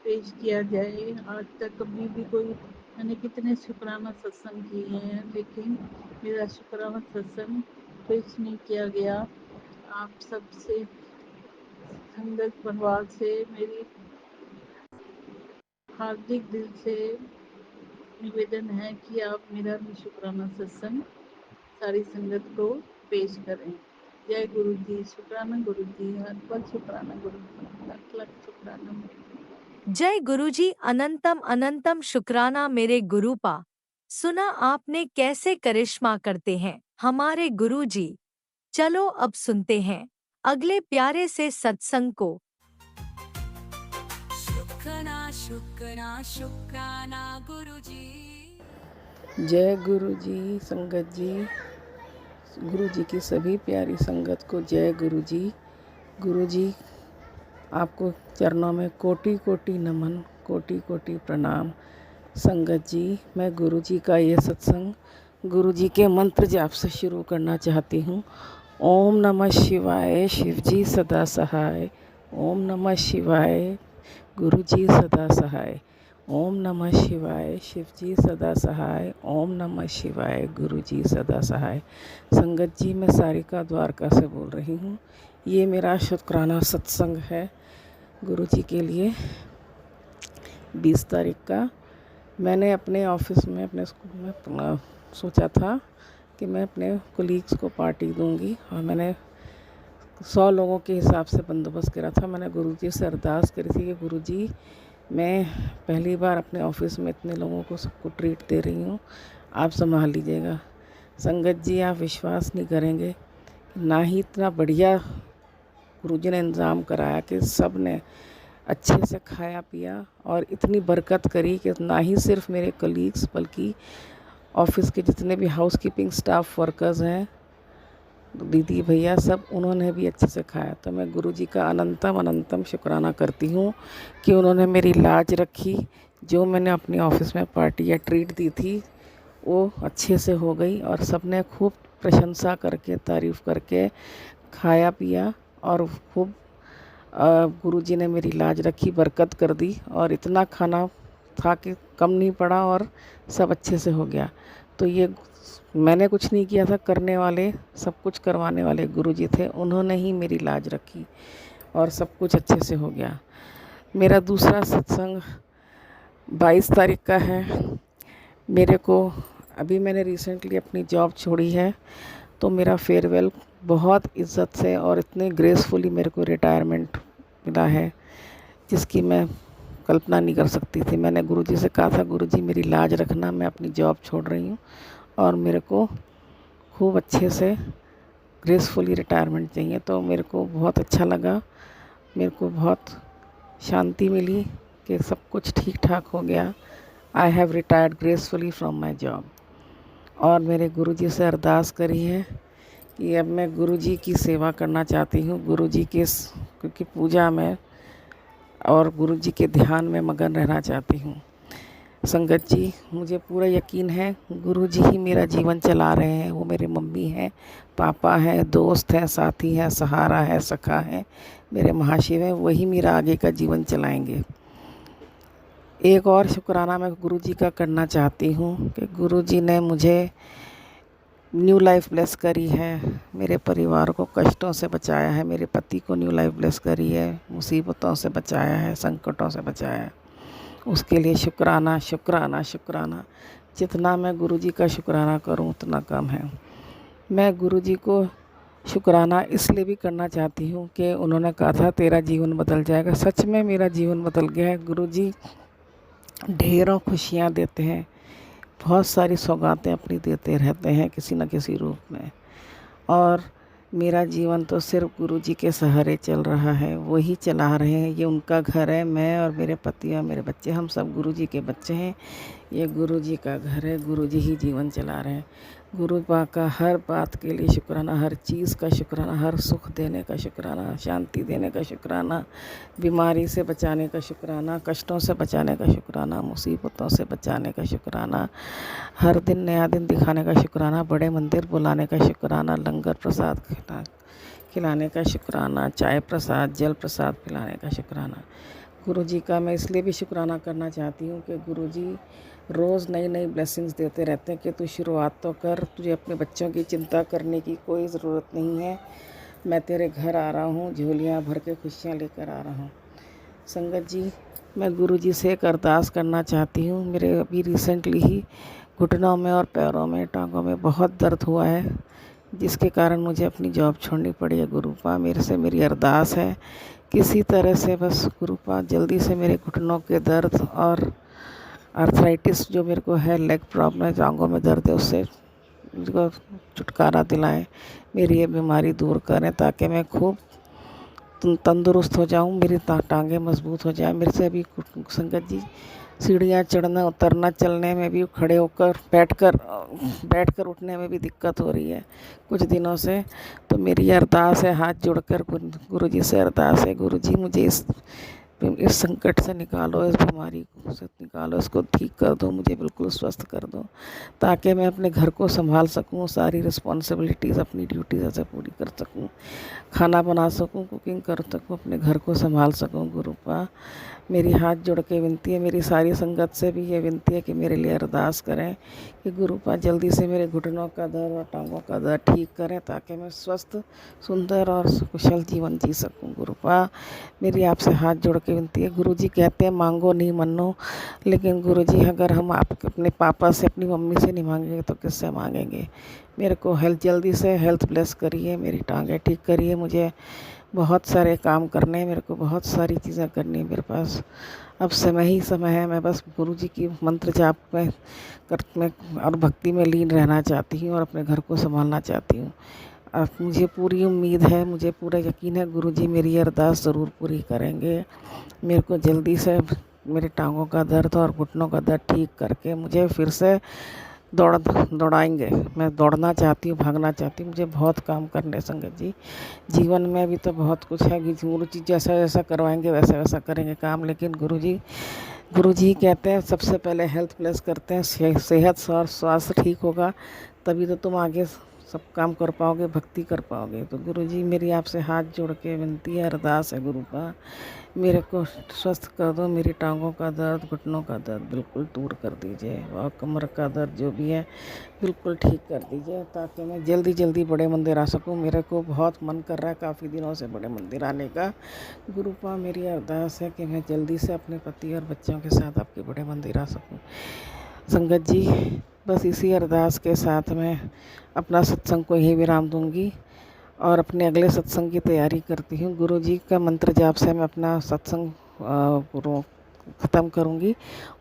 पेश किया जाए। आज तक कभी भी कोई, मैंने कितने शुक्राना सत्संग किए हैं लेकिन मेरा शुक्राना सत्संग पेश नहीं किया गया। आप सबसे संगत परिवार से मेरी हार्दिक दिल से निवेदन है कि आप मेरा भी शुक्राना सत्संग सारी संगत को पेश करें। जय गुरु जी, शुक्राना गुरु जी, हर पल शुक्राना गुरु जी, लख लख शुक्राना। जय गुरुजी, अनंतम अनंतम शुक्राना मेरे गुरुपा। सुना आपने कैसे करिश्मा करते हैं हमारे गुरुजी। चलो अब सुनते हैं अगले प्यारे से सत्संग को। शुक्राना शुक्राना शुक्राना गुरुजी। जय गुरु जी, संगत जी, गुरु जी की सभी प्यारी संगत को जय गुरु जी। गुरु जी आपको चरणों में कोटि कोटि नमन, कोटि कोटि प्रणाम। संगत जी मैं गुरु जी का ये सत्संग गुरु जी के मंत्र जाप से शुरू करना चाहती हूँ। ओम नमः शिवाय, शिव जी सदा सहाय। ओम नमः शिवाय, गुरु जी सदा सहाय। ओम नमः शिवाय, शिव जी सदा सहाय। ओम नमः शिवाय, गुरु जी सदा सहाय। संगत जी मैं सारिका द्वारका से बोल रही हूँ। ये मेरा शुक्राना सत्संग है गुरु जी के लिए। 20 तारीख का मैंने अपने ऑफिस में, अपने स्कूल में सोचा था कि मैं अपने कोलीग्स को पार्टी दूंगी और मैंने 100 लोगों के हिसाब से बंदोबस्त करा था। मैंने गुरु जी से अरदास करी थी कि गुरु जी मैं पहली बार अपने ऑफिस में इतने लोगों को सबको ट्रीट दे रही हूँ, आप संभाल लीजिएगा। संगत जी आप विश्वास नहीं करेंगे, ना ही इतना बढ़िया गुरुजी ने इंतज़ाम कराया कि सब ने अच्छे से खाया पिया और इतनी बरकत करी कि ना ही सिर्फ मेरे कलीग्स बल्कि ऑफिस के जितने भी हाउस कीपिंग स्टाफ वर्कर्स हैं दीदी भैया सब उन्होंने भी अच्छे से खाया। तो मैं गुरुजी का अनंतम अनंतम शुक्राना करती हूँ कि उन्होंने मेरी लाज रखी। जो मैंने अपनी ऑफिस में पार्टी या ट्रीट दी थी वो अच्छे से हो गई और सबने खूब प्रशंसा करके तारीफ़ करके खाया पिया और खूब गुरुजी ने मेरी लाज रखी, बरकत कर दी और इतना खाना था कि कम नहीं पड़ा और सब अच्छे से हो गया। तो ये मैंने कुछ नहीं किया था, करने वाले सब कुछ करवाने वाले गुरुजी थे, उन्होंने ही मेरी लाज रखी और सब कुछ अच्छे से हो गया। मेरा दूसरा सत्संग 22 तारीख का है। मेरे को अभी मैंने रिसेंटली अपनी जॉब छोड़ी है, तो मेरा फेयरवेल बहुत इज़्ज़त से और इतने ग्रेसफुली मेरे को रिटायरमेंट मिला है जिसकी मैं कल्पना नहीं कर सकती थी। मैंने गुरुजी से कहा था, गुरुजी मेरी लाज रखना, मैं अपनी जॉब छोड़ रही हूँ और मेरे को खूब अच्छे से ग्रेसफुली रिटायरमेंट चाहिए। तो मेरे को बहुत अच्छा लगा, मेरे को बहुत शांति मिली कि सब कुछ ठीक ठाक हो गया। I have retired gracefully from my job. और मेरे गुरुजी से अरदास करी है कि अब मैं गुरुजी की सेवा करना चाहती हूँ, गुरुजी की पूजा में और गुरुजी के ध्यान में मगन रहना चाहती हूँ। संगत जी, मुझे पूरा यकीन है गुरुजी ही मेरा जीवन चला रहे हैं। वो मेरे मम्मी हैं, पापा हैं, दोस्त हैं, साथी हैं, सहारा है, सखा है, मेरे महाशिव हैं, वही मेरा आगे का जीवन चलाएंगे। एक और शुक्राना मैं गुरुजी का करना चाहती हूँ कि गुरुजी ने मुझे न्यू लाइफ ब्लेस करी है, मेरे परिवार को कष्टों से बचाया है, मेरे पति को न्यू लाइफ ब्लेस करी है, मुसीबतों से बचाया है, संकटों से बचाया है। उसके लिए शुक्राना शुक्राना शुक्राना। जितना मैं गुरुजी का शुक्राना करूं उतना कम है। मैं गुरुजी को शुक्राना इसलिए भी करना चाहती हूं कि उन्होंने कहा था तेरा जीवन बदल जाएगा। सच में मेरा जीवन बदल गया है। गुरुजी ढेरों खुशियां देते हैं, बहुत सारी सौगातें अपनी देते रहते हैं किसी न किसी रूप में, और मेरा जीवन तो सिर्फ गुरुजी के सहारे चल रहा है, वही चला रहे हैं। ये उनका घर है, मैं और मेरे पति और मेरे बच्चे हम सब गुरुजी के बच्चे हैं। ये गुरुजी का घर है, गुरुजी ही जीवन चला रहे हैं। गुरु बा का हर बात के लिए शुक्राना, हर चीज़ का शुक्राना, हर सुख देने का शुक्राना, शांति देने का शुक्राना, बीमारी से बचाने का शुक्राना, कष्टों से बचाने का शुक्राना, मुसीबतों से बचाने का शुक्राना, हर दिन नया दिन दिखाने का शुक्राना, बड़े मंदिर बुलाने का शुक्राना, लंगर प्रसाद खिलाने का शुक्राना, चाय प्रसाद जल प्रसाद पिलाने का शुक्राना। गुरुजी का मैं इसलिए भी शुक्राना करना चाहती हूँ कि गुरुजी रोज़ नई नई ब्लेसिंग्स देते रहते हैं कि तू शुरुआत तो कर, तुझे अपने बच्चों की चिंता करने की कोई ज़रूरत नहीं है, मैं तेरे घर आ रहा हूँ, झोलियाँ भर के खुशियाँ लेकर आ रहा हूँ। संगत जी, मैं गुरुजी से एक अरदास करना चाहती हूँ। मेरे अभी रिसेंटली ही घुटनों में और पैरों में, टांगों में बहुत दर्द हुआ है, जिसके कारण मुझे अपनी जॉब छोड़नी पड़ी है। गुरुपा, मेरे से मेरी अरदास है किसी तरह से बस गुरुपा जल्दी से मेरे घुटनों के दर्द और आर्थराइटिस जो मेरे को है, लेग प्रॉब्लम है, टांगों में दर्द है, उससे मेरे को छुटकारा दिलाएं, मेरी ये बीमारी दूर करें ताकि मैं खूब तंदुरुस्त हो जाऊं, मेरी टांगें मजबूत हो जाए। मेरे से अभी संगत जी सीढ़ियाँ चढ़ना उतरना, चलने में भी, खड़े होकर बैठकर उठने में भी दिक्कत हो रही है कुछ दिनों से। तो मेरी अरदास है, हाथ जोड़कर गुरुजी से अरदास है, गुरुजी मुझे इस संकट से निकालो, इस बीमारी से निकालो, इसको ठीक कर दो, मुझे बिल्कुल स्वस्थ कर दो ताकि मैं अपने घर को संभाल सकूं, सारी रिस्पॉन्सिबिलिटीज़ अपनी ड्यूटीज़ ऐसे पूरी कर सकूं, खाना बना सकूं, कुकिंग कर सकूं, अपने घर को संभाल सकूं। गुरुपा, मेरी हाथ जोड़ के विनती है, मेरी सारी संगत से भी ये विनती है कि मेरे लिए अरदास करें कि गुरुपा जल्दी से मेरे घुटनों का दर्द और टांगों का दर्द ठीक करें ताकि मैं स्वस्थ, सुंदर और कुशल जीवन जी सकूं। गुरुपा, मेरी आपसे हाथ जोड़ के विनती है। गुरुजी कहते हैं मांगो नहीं मनो, लेकिन गुरुजी अगर हम अपने पापा से, अपनी मम्मी से नहीं मांगेंगे तो किससे मांगेंगे। मेरे को जल्दी से हेल्थ ब्लेस करिए, मेरी टांगें ठीक करिए। मुझे बहुत सारे काम करने हैं, मेरे को बहुत सारी चीज़ें करनी है, मेरे पास अब समय ही समय है। मैं बस गुरुजी की मंत्र जाप में और भक्ति में लीन रहना चाहती हूँ और अपने घर को संभालना चाहती हूँ। अब मुझे पूरी उम्मीद है, मुझे पूरा यकीन है गुरुजी मेरी अरदास ज़रूर पूरी करेंगे। मेरे को जल्दी से मेरे टांगों का दर्द और घुटनों का दर्द ठीक करके मुझे फिर से दौड़ाएंगे। मैं दौड़ना चाहती हूँ, भागना चाहती हूँ, मुझे बहुत काम करने संगत जी। जीवन में भी तो बहुत कुछ है कि गुरु जी जैसा जैसा करवाएंगे वैसा वैसा करेंगे काम, लेकिन गुरु जी कहते हैं सबसे पहले हेल्थ प्लस करते हैं। सेहत और स्वास्थ्य ठीक होगा तभी तो तुम आगे सब काम कर पाओगे, भक्ति कर पाओगे। तो गुरु जी मेरी आपसे हाथ जोड़ के विनती है, अरदास है गुरु का, मेरे को स्वस्थ कर दो। मेरी टांगों का दर्द, घुटनों का दर्द बिल्कुल दूर कर दीजिए, और कमर का दर्द जो भी है बिल्कुल ठीक कर दीजिए, ताकि मैं जल्दी जल्दी बड़े मंदिर आ सकूं। मेरे को बहुत मन कर रहा है काफ़ी दिनों से बड़े मंदिर आने का। गुरु पा मेरी अरदास है कि मैं जल्दी से अपने पति और बच्चों के साथ आपके बड़े मंदिर आ सकूं। संगत जी बस इसी अरदास के साथ मैं अपना सत्संग को यही विराम दूंगी और अपने अगले सत्संग की तैयारी करती हूँ। गुरु जी का मंत्र जाप से मैं अपना सत्संग ख़त्म करूँगी।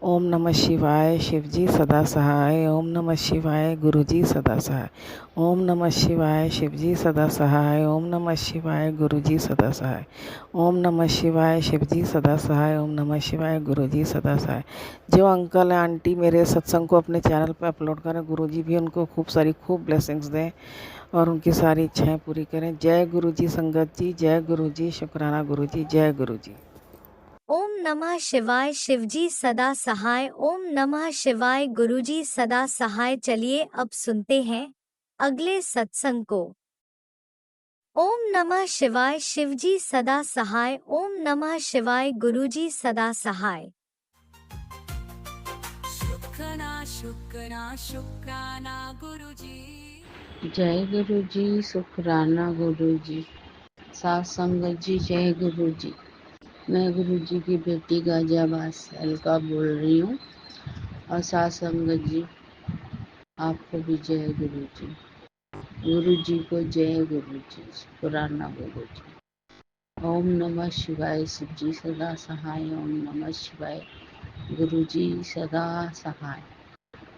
ओम नमः शिवाय, शिव जी सदा सहाय। ओम नमः शिवाय, गुरु जी सदा सहाय। ओम नमः शिवाय, शिव जी सदा सहाय। ओम नमः शिवाय, गुरु जी सदा सहाय। ओम नमः शिवाय, शिव जी सदा सहाय। ओम नमः शिवाय, गुरु जी सदा सहाय। जो अंकल या आंटी मेरे सत्संग को अपने चैनल पर अपलोड करें, गुरु जी भी उनको खूब ब्लेसिंग्स दें और उनकी सारी इच्छाएं पूरी करें। जय गुरु जी संगत जी, जय गुरु जी, शुक्राना गुरु जी, जय गुरु जी। ओम नमः शिवाय, शिवजी सदा सहाय। ओम नमः शिवाय, गुरुजी सदा सहाय। चलिए अब सुनते हैं अगले सत्संग को। ओम नमः शिवाय, शिवजी सदा सहाय। ओम नमः शिवाय, गुरुजी सदा सहाय। शुक्राना शुक्राना शुक्राना गुरुजी। जय गुरु जी, शुक्राना गुरु जी। सात संगत जी, जय गुरु जी। मैं गुरु जी की बेटी गाजियाबाद से अलका बोल रही हूँ। और सात संगत जी आपको भी जय गुरु जी। गुरु जी को जय गुरु जी, शुक्राना गुरु जी। ओम नमः शिवाय, शिव जी सदा सहाय। ओम नमः शिवाय, गुरु जी सदा सहाय।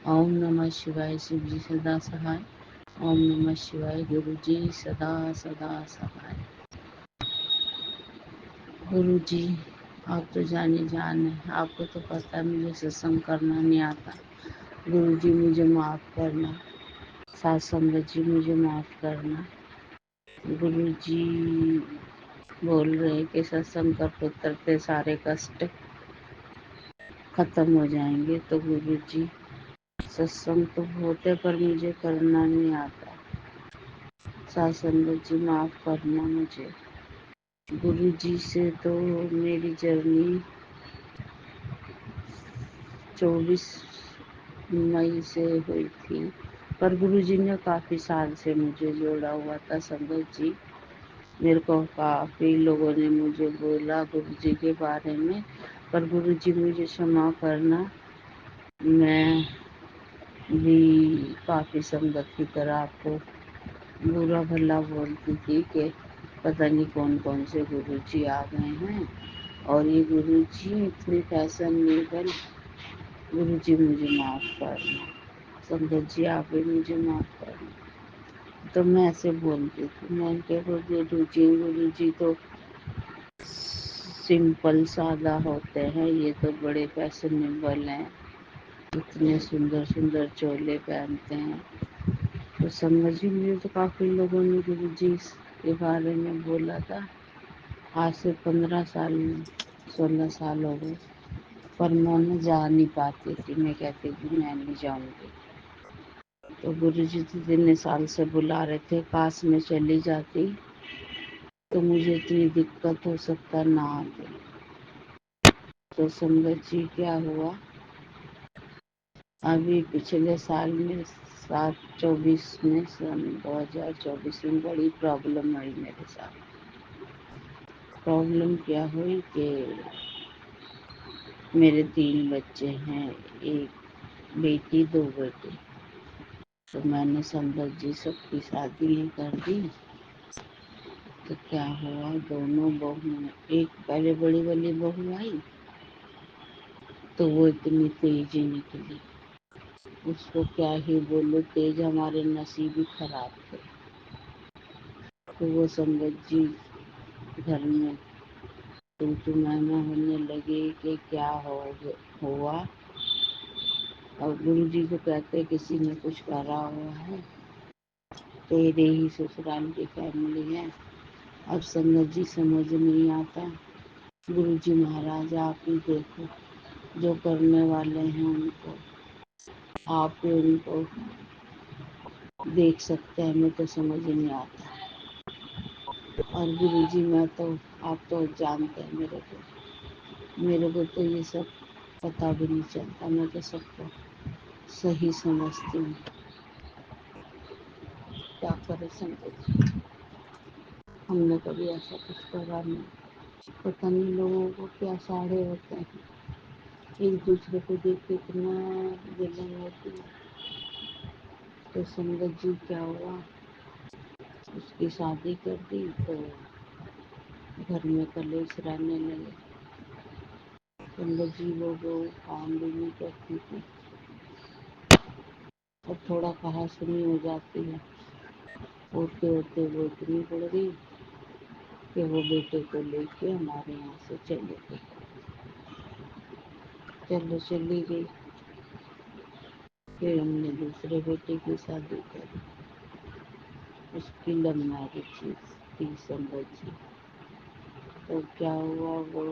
ओम नमः शिवाय, शिव जी सदा सहाय। ओम नमः शिवाय, गुरु जी सदा सदा सहाय। गुरु जी आप तो जाने जान है, आपको तो पता है मुझे सत्संग करना नहीं आता। गुरु जी मुझे माफ़ करना, सात संगत जी मुझे माफ़ करना। गुरु जी बोल रहे कि सत्संग करते करते सारे कष्ट खत्म हो जाएंगे। तो गुरु जी सत्संग तो होते पर मुझे करना नहीं आता। सात संगत जी माफ़ करना मुझे। गुरु जी से तो मेरी जर्नी 24 मई से हुई थी, पर गुरु जी ने काफ़ी साल से मुझे जोड़ा हुआ था। संगत जी मेरे को काफ़ी लोगों ने मुझे बोला गुरु जी के बारे में, पर गुरु जी मुझे क्षमा करना। मैं भी काफ़ी संगत की तरह आपको बुरा भला बोलती थी कि पता नहीं कौन कौन से गुरु जी आ गए हैं, और ये गुरु जी इतने फैशनेबल। गुरु जी मुझे माफ़ करना। संगत जी आप भी मुझे माफ़ करना। तो मैं ऐसे बोलती थी, मैं क्या गुरु जी तो सिंपल सादा होते हैं, ये तो बड़े फैशनेबल हैं, इतने सुंदर सुंदर चोले पहनते हैं। तो समझ ही मुझे तो काफ़ी लोगों ने गुरु जी के बारे में बोला था। आज से 15 साल 16 साल हो गए, पर मैं जा नहीं पाती थी। मैं कहती थी मैं नहीं जाऊंगी। तो गुरु जी तो इतने साल से बुला रहे थे, काश में चली जाती तो मुझे इतनी दिक्कत हो सकता ना आती। तो संगत जी क्या हुआ, अभी पिछले साल में 7/24 में सन 2024 में बड़ी प्रॉब्लम आई मेरे साथ। प्रॉब्लम क्या हुई कि मेरे 3 बच्चे हैं, एक बेटी 2 बेटे। तो मैंने संगत जी सबकी शादी कर दी। तो क्या हुआ, दोनों बहू, एक पहले बड़ी वाली बहू आई तो वो इतनी तेजी निकली, उसको क्या ही बोलो, तेज हमारे नसीब ही खराब थे। तो वो संगत जी घर में तू मैना होने लगी कि क्या हुआ। और गुरु जी को कहते किसी ने कुछ करा हुआ है, तेरे ही ससुराल की फैमिली है। अब संगत जी समझ नहीं आता। गुरु जी महाराज आप ही देखो, जो करने वाले हैं उनको आप ही उनको देख सकते हैं, हमें तो समझ नहीं आता। और गुरु जी मैं तो आप तो जानते हैं मेरे को तो ये सब पता भी नहीं चलता, मैं तो सबको सही समझती हूँ। क्या करे संगत जी, हमने कभी ऐसा कुछ करा नहीं। पता नहीं लोगों को क्या साड़े होते हैं, एक दूसरे को देख के इतना जलन होती है। तो संगत जी क्या हुआ, उसकी शादी कर दी तो घर में कलेश रहने लगे। संगत जी वो काम भी नहीं करती थी और थोड़ा कहा सुनी हो जाती है। होते होते वो इतनी बढ़ गई कि वो बेटे को लेके हमारे यहाँ से चले गए। चलो चली गई, फिर हमने दूसरे बेटे की शादी करी। उसकी लव मैरिज थी संगत जी। तो क्या हुआ वो,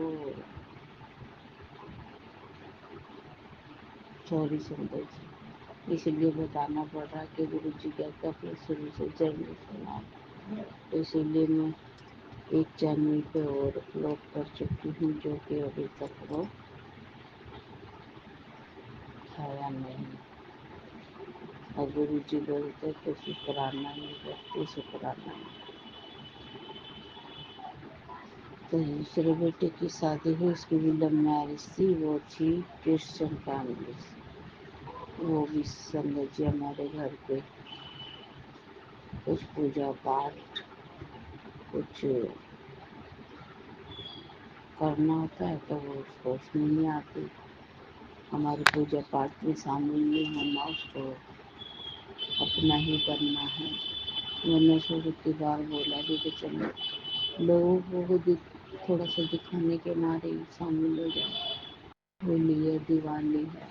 सॉरी संगत जी, इसलिए बताना पड़ रहा कि गुरु जी कहता फिर शुरू से जरूर सुना। तो इसीलिए मैं एक चैनल पे और अपलोड कर चुकी हूँ, जो कि अभी तक वो आया नहीं। और गुरु जी बोलते कि शुक्राना नहीं करती, शुक्राना नहीं। तो दूसरे बेटे की शादी हुई, उसकी भी लव मैरिज थी, वो थी क्रिश्चियन फैमिली से। वो भी संगत जी हमारे घर पे कुछ पूजा पाठ कुछ करना होता है तो वो उसको उसमें नहीं आती। हमारे पूजा पाठ में शामिल नहीं होना, उसको अपना ही करना है। मैंने उसको कितनी बार बोला भी कि चलो लोगों को थोड़ा सा दिखाने के मारे शामिल हो जाए। होली है, दिवाली है,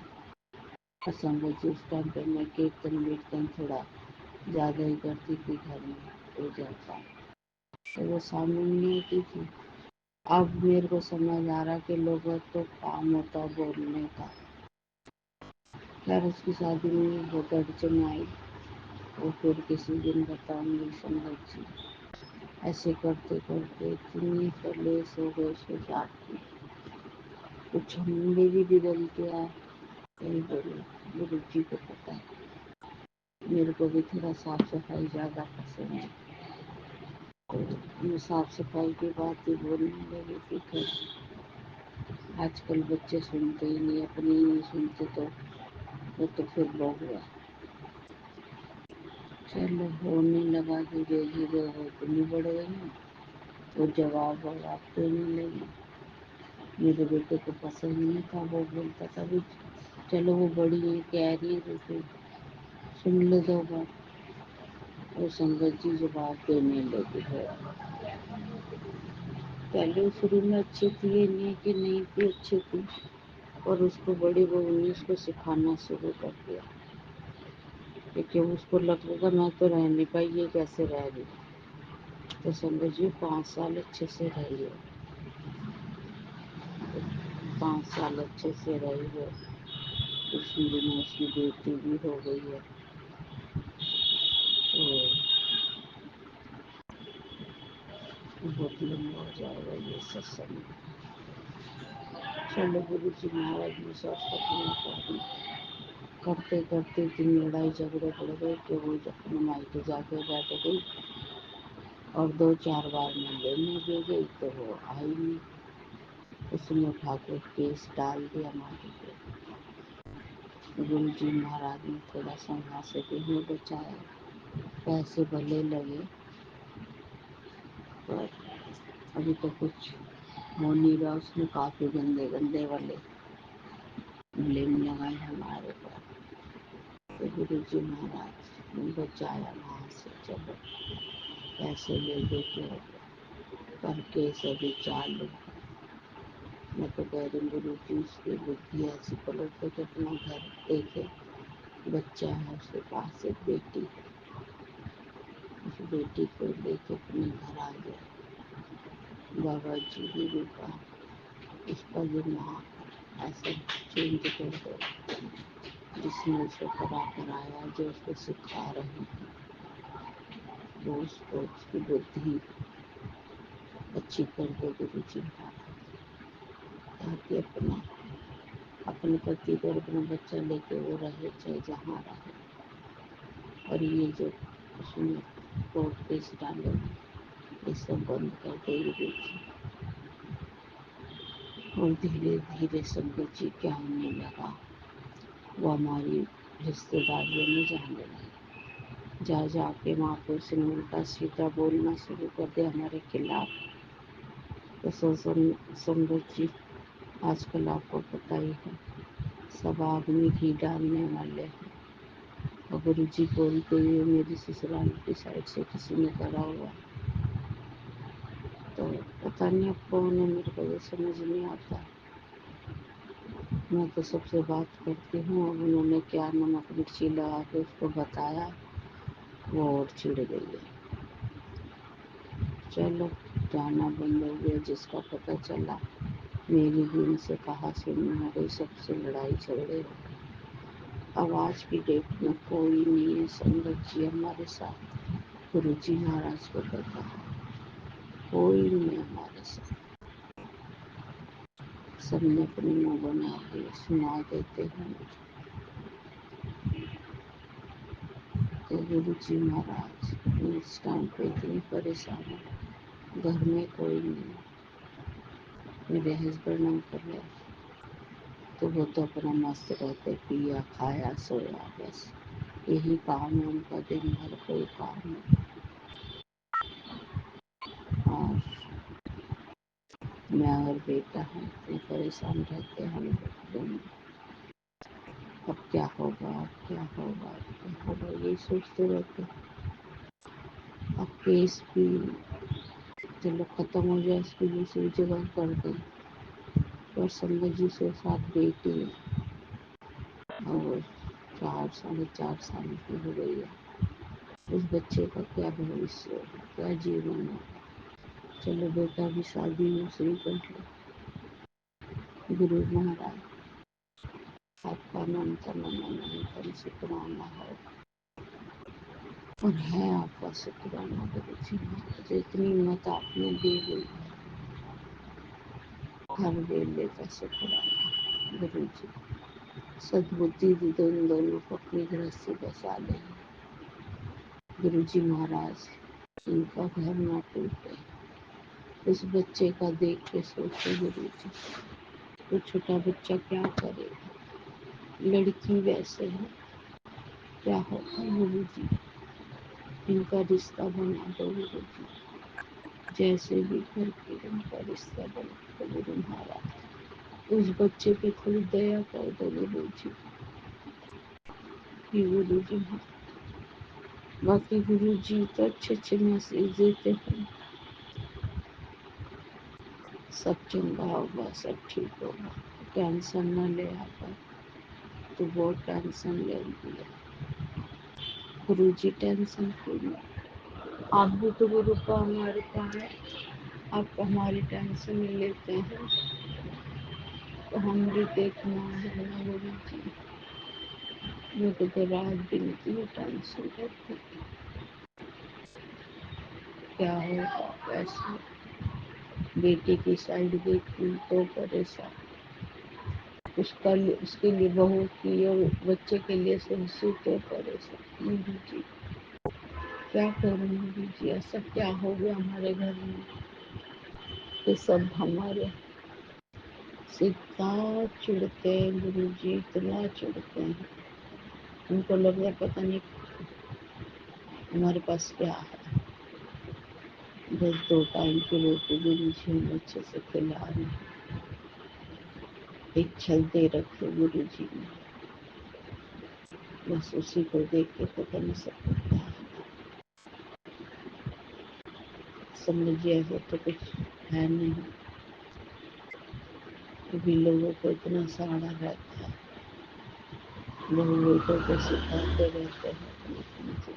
संगत जी उस टाइम पे मैं कीर्तन वीर्तन थोड़ा ज़्यादा ही करती थी घर में पूजा पाठ, तो वो शामिल नहीं होती थी। अब मेरे को समझ आ रहा कि लोगों तो काम होता बोलने का। खैर उसकी शादी में बहुत अड़चन आई, वो फिर किसी दिन बताऊंगी संगत जी। ऐसे करते करते इतनी कलेश हो गए उसके साथ में, कुछ हमने भी बिगड़ गया। यही बोलो, गुरु जी को पता है। मेरे को भी थोड़ा साफ सफाई ज़्यादा पसंद है, तो मैं साफ सफाई की बात ही बोलने लगी थी। फिर आजकल बच्चे सुनते ही नहीं, अपनी ही नहीं सुनते, तो वो तो फिर लोग हुआ। चलो होने लगा, धीरे धीरे वो इतनी बढ़ गई हैं, वो जवाब देने लगी। मेरे बेटे को पसंद नहीं था, वो बोलता था भी चलो वो बड़ी है, कह रही है तो फिर सुन लो 2 बार। वो संगत जी जवाब देने लगी है। पहले शुरू में अच्छी थी, ये नहीं कि नहीं थी, अच्छी थी, और उसको बड़ी बहू ने उसको सिखाना शुरू कर दिया, क्योंकि उसको लगता था मैं तो रह नहीं पाई, ये कैसे रह रही। तो संगत जी 5 साल अच्छे से रही है, 5 साल अच्छे से रही है। कुछ दिनों उसकी बेटी भी हो गई है, तो बहुत लंबा हो जाएगा ये सत्संग। चलो गुरु जी महाराज ने सोचता पूरा कर दी। करते करते इतनी लड़ाई झगड़े बढ़ गए कि वो अपने मायके जाके बैठ गई, और 2-4 बार मैं लेने भी गई तो वो आई नहीं। उसने उठा के केस डाल दिया हमारे पे। गुरु जी महाराज ने थोड़ा सा वहाँ से भी हमें बचाया, पैसे भले लगे पर अभी तो कुछ हो नहीं रहा। उसने काफी गंदे गंदे वाले ब्लेम लगाए हमारे पर, तो गुरु जी महाराज ने बचाया वहाँ से। चलो पैसे ले दे के पर केस अभी चालू है। मैं तो कह रही गुरु जी उसकी बुद्धि ऐसी पलट दो कि अपना घर देखे, बच्चा है उसके पास, एक बेटी है, उस बेटी को लेके अपने घर आ जाए। बाबा जी ने भी कहा उसका दिमाग ऐसा चेंज कर दो, जिसने उसे पढ़ा कराया, जो उसको सिखा रहे हैं, वो उसको उसकी बुद्धि अच्छी कर दो गुरु जी महाराज, ताकि अपने पति को और अपना बच्चा लेके वो रहे, चाहे जहाँ रहे। और ये जो उसने कोर्ट केस डाले हैं, ये सब बंद कर दो गुरु जी। और धीरे धीरे संगत जी क्या होने लगा, वो हमारी रिश्तेदारियों में जाने लगी। जा जाके वहाँ पे उसने उल्टा सीधा बोलना शुरू कर दिया हमारे खिलाफ। तो संगत जी आजकल आपको पता ही है, सब आग में घी डालने वाले हैं। और गुरु जी बोलते हुए मेरी ससुराल की साइड से किसी ने करा हुआ, तो पता नहीं अब कौन है, मेरे को ये समझ नहीं आता। मैं तो सबसे बात करती हूँ, अब उन्होंने क्या नमक मिर्ची लगा के उसको बताया, वो और चिढ़ गई है। चलो जाना बंद हो गया, जिसका पता चला मेरी भी उनसे कहा सुनी हो गई, सबसे लड़ाई झगड़े हो गए। अब आज की डेट में कोई नहीं है संगत जी हमारे साथ, गुरु जी महाराज को पता है, कोई नहीं है हमारे साथ। सबने अपने मुँह बना लिए सुना देते हैं। तो गुरु जी महाराज इस टाइम पे इतनी परेशान है, घर में कोई नहीं। मेरे हस्बैंड अंकल है, तो वो तो अपना मस्त रहते, पिया खाया सोया, बस यही काम है उनका, दिन भर कोई काम नहीं। और मैं और बेटा हम इतने परेशान रहते हैं हम लोग दोनों। अब क्या होगा, अब क्या होगा, अब क्या होगा, यही सोचते रहते। अब केस भी चलो खत्म हो जाए, इसकी दूसरी जगह कर दें। और संगत जी से साथ बेटी है, और 4 साढ़े 4 साल की हो गई है। उस बच्चे का क्या भविष्य होगा, क्या जीवन होगा। चलो बेटा भी शादी दूसरी कर ले। गुरु महाराज आपका अनंतम अनंतम शुक्राना है, और है आपका शुक्राना गुरु जी महाराज, इतनी हिम्मत आपने दी हुई है, हर वेले का शुक्राना गुरु जी। सद्बुद्धि दी दोनों को अपनी गृहस्थी बसा ले गुरु जी महाराज, उनका घर ना टूटे। उस बच्चे का देख के सोचो गुरु जी, वो छोटा बच्चा क्या करेगा, लड़की वैसे है, क्या होगा गुरु जी। इनका रिश्ता बना दो गुरु जी, जैसे भी करके इनका रिश्ता बना दो गुरु महाराज। उस बच्चे पे थोड़ी दया कर दो गुरु जी, गुरु जी। बाकी गुरु जी तो अच्छे अच्छे मैसेज देते हैं, सब चंगा होगा, सब ठीक होगा, टेंशन न ले आता। तो बहुत टेंशन ले लिया गुरु जी, टेंशन क्यों नहीं, आप भी तो गुरु का हमारे का है, आप हमारी टेंशन नहीं लेते हैं, तो हम भी देखना है ना गुरु जी। मेरे तो रात दिन की टेंशन रहती, क्या होगा कैसे। बेटी की साइड देखी तो परेशान, उसके लिए बहू की और बच्चे के लिए सुनसी तो परेशान। गुरु जी क्या करूँ गुरु जी, ऐसा क्या हो गया हमारे घर में कि सब हमारे से इतना चिढ़ते हैं गुरु जी, इतना चिढ़ते हैं। उनको लग रहा पता नहीं हमारे पास क्या है, बस 2 टाइम की रोटी गुरु जी हम अच्छे से खिला रहे हैं, एक छल दे रखे गुरु जी ने, बस उसी को देख के पता नहीं सब करता है। समझिए ऐसा तो कुछ है नहीं, क्योंकि लोगों को इतना सहारा रहता है, लोग बेटों को सिखाते रहते हैं अपने अपने।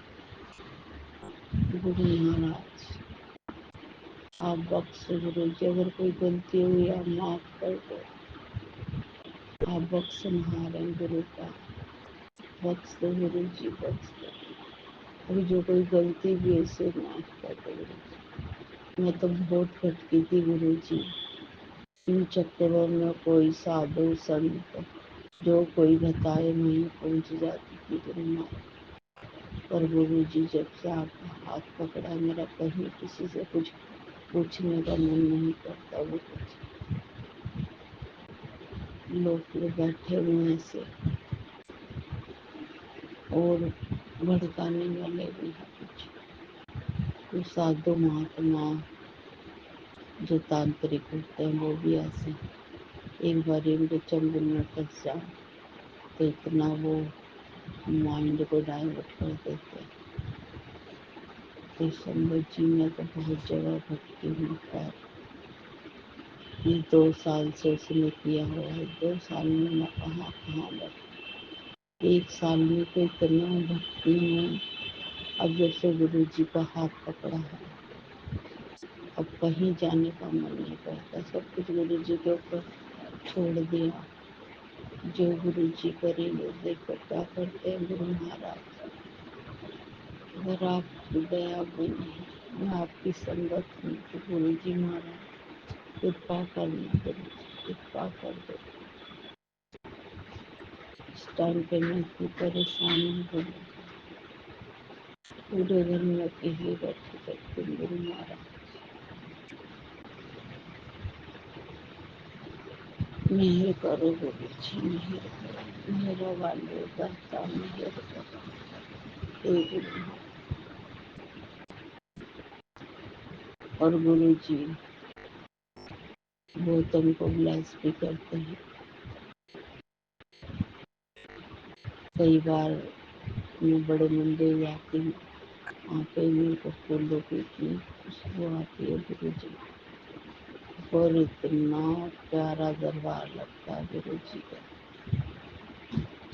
गुरु महाराज आप बख्श गुरु जी, अगर कोई गलती हुई आप माफ कर दो, आप बख्शनहार हैं गुरु का, बख्श दो गुरु जी, बख्श दो। अभी जो कोई गलती भी है इसे माफ कर दो गुरु जी। मैं तो बहुत भटकी थी गुरु जी, इन चक्करों में कोई साधु संत जो कोई बताए वहीं पहुंच जाती थी गुरु माँ। पर गुरु जी जब से आपका हाथ पकड़ा, मेरा कहीं किसी से कुछ पूछने का मन नहीं करता गुरु जी। लोग बैठे हुए हैं ऐसे और भड़काने वाले भी हैं कुछ साधु महात्मा जो तांत्रिक होते हैं वो भी ऐसे। एक बार इनके चंगुल में फंस जाओ तो इतना वो माइंड को डाइवर्ट कर देते हैं। तो संगत जी में तो बहुत जगह भटकी हूँ। पर ये 2 साल से उसने किया हुआ है, 2 साल में मैं कहाँ कहाँ भटकी, 1 साल में तो इतना भटकी हूँ। अब जब से गुरु जी का हाथ पकड़ा है अब कहीं जाने का मन नहीं करता, सब कुछ गुरु जी के ऊपर छोड़ दिया। जो गुरु जी करेंगे देखो क्या करते हैं गुरु महाराज। अगर आपकी दया बनी मैं आपकी संगत हूँ तो गुरु जी महाराज कृपा करना, गुरु जी कृपा कर दो। इस टाइम पे मैं इतनी परेशान हूँ गुरु जी, पूरे घर में अकेले बैठी रहती हूँ गुरु महाराज। मेहर करो गुरु जी, मेहर करो, मेरा वाले दाता मेहर करो हे गुरु महाराज। और गुरु जी बहुत हमको ब्लेस भी करते हैं। कई बार मैं बड़े मंदिर जाती हूँ, वहाँ पे मेरे को फूलों की इतनी खुशबू आती है गुरु जी, और इतना प्यारा दरबार लगता है गुरु जी का।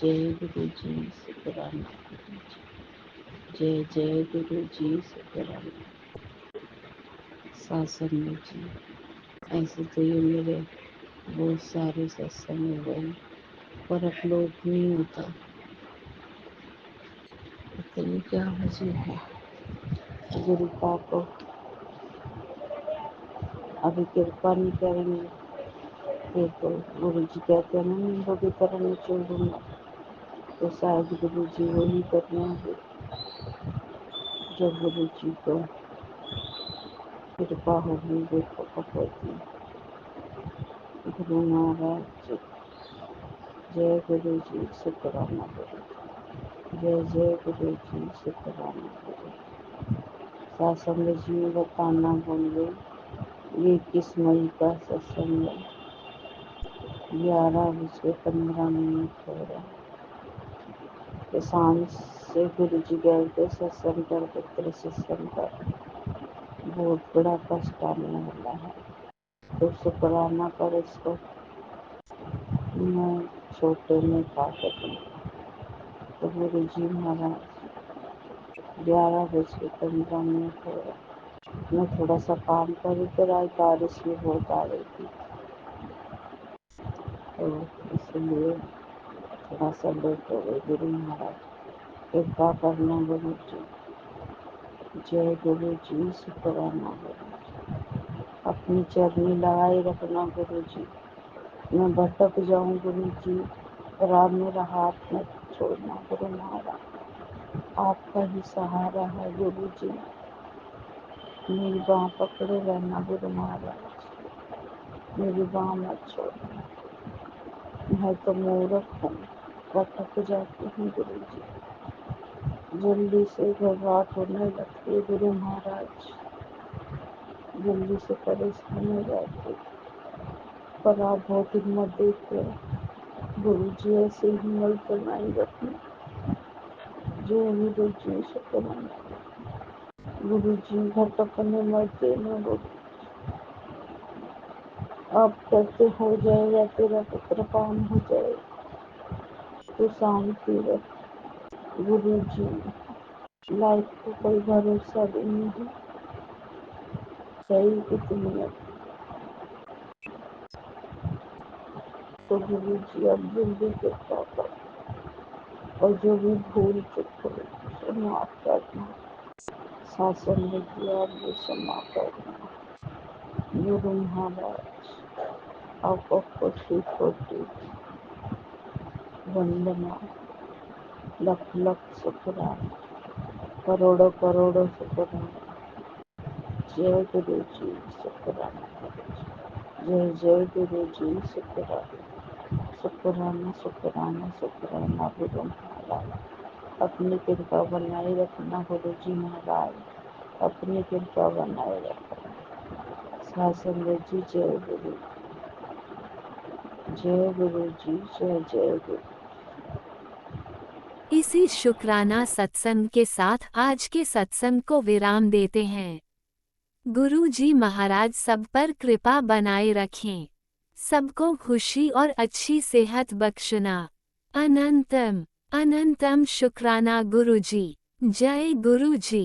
जय गुरु जी, शुक्राना गुरु जी, जय जय गुरु जी, शुक्राना। सत्संग जी ऐसे तो ये मेरे बहुत सारे सत्संग हुए हैं पर अपलोड नहीं होता, पता नहीं क्या वजह है। गुरु पापा अभी कृपा नहीं करेंगे फिर तो गुरु जी कहते हैं ना नींबू की तरह निचोड़ूंगा, तो शायद गुरु जी वही करना है। जब गुरु जी को कृपा होगी देखो कब होती है। गुरु महाराज जय गुरु जी, शुक्राना गुरु जी, जय जय गुरु जी, शुक्राना गुरु जी। सत्संग जी में बताना भूल गई, ये 21 मई का सत्संग है, 11:15 हो रहा है। किसान से गुरु जी गए थे सत्संग कर, पुत्र सत्संग कर, बहुत बड़ा कष्ट आने वाला है, तो शुक्राना कर इसको। मैं छोटे में ताकत हूँ तो गुरु जी महाराज 11:15 हो रहा। मैं थोड़ा सा काम कर कर आई, बारिश भी बहुत आ रही थी तो इसलिए थोड़ा सा लेट हो गई। गुरु महाराज कृपा करना गुरु जी, जय गुरु जी, शुक्राना गुरु जी। अपनी चरनी लगाए रखना गुरु जी, मैं भटक जाऊं गुरु जी पर आप मेरा हाथ मत छोड़ना गुरु महाराज, आपका ही सहारा है गुरु जी, मेरी बाँह पकड़े रहना गुरु महाराज, मेरी बाँह मत छोड़ना। मैं तो मूर्ख हूँ, भटक जाती हूँ गुरु जी, जल्दी से घबराहट होने लगती है गुरु महाराज, जल्दी से परेशान हो जाती, पर आप बहुत हिम्मत देते हो गुरु जी, ऐसे हिम्मत बनाई रखना। जय गुरु जी, शुक्राना गुरु जी, भटकने मत देना गुरु, आप करते हो जाएगा, तेरा तो कृपान हो जाएगा, तो शांति रख गुरु जी। लाइफ को कोई भरोसा भी नहीं है, सही कितनी है। तो गुरु जी अब जल्दी कृपा कर, और जो भी भूल चुक हो उसे माफ करना, शासन में किया वो क्षमा करना। गुरु महाराज आपको कोटि कोटि वंदना, लख लख शुक्राना, करोड़ों करोड़ों शुक्राना। जय गुरु जी, शुक्राना गुरु जी। जय जय गुरु जी, शुक्राना शुक्राना शुक्राना शुक्राना गुरु महाराज। अपनी कृपा बनाए रखना गुरु जी महाराज, अपनी कृपा बनाए रखना। शासन जी, जय गुरु, जय गुरु जी, जय जय गुरु। इसी शुक्राना सत्संग के साथ आज के सत्संग को विराम देते हैं। गुरु जी महाराज सब पर कृपा बनाए रखें, सबको खुशी और अच्छी सेहत बख्शना। अनंतम अनंतम शुक्राना गुरु जी। जय गुरु जी।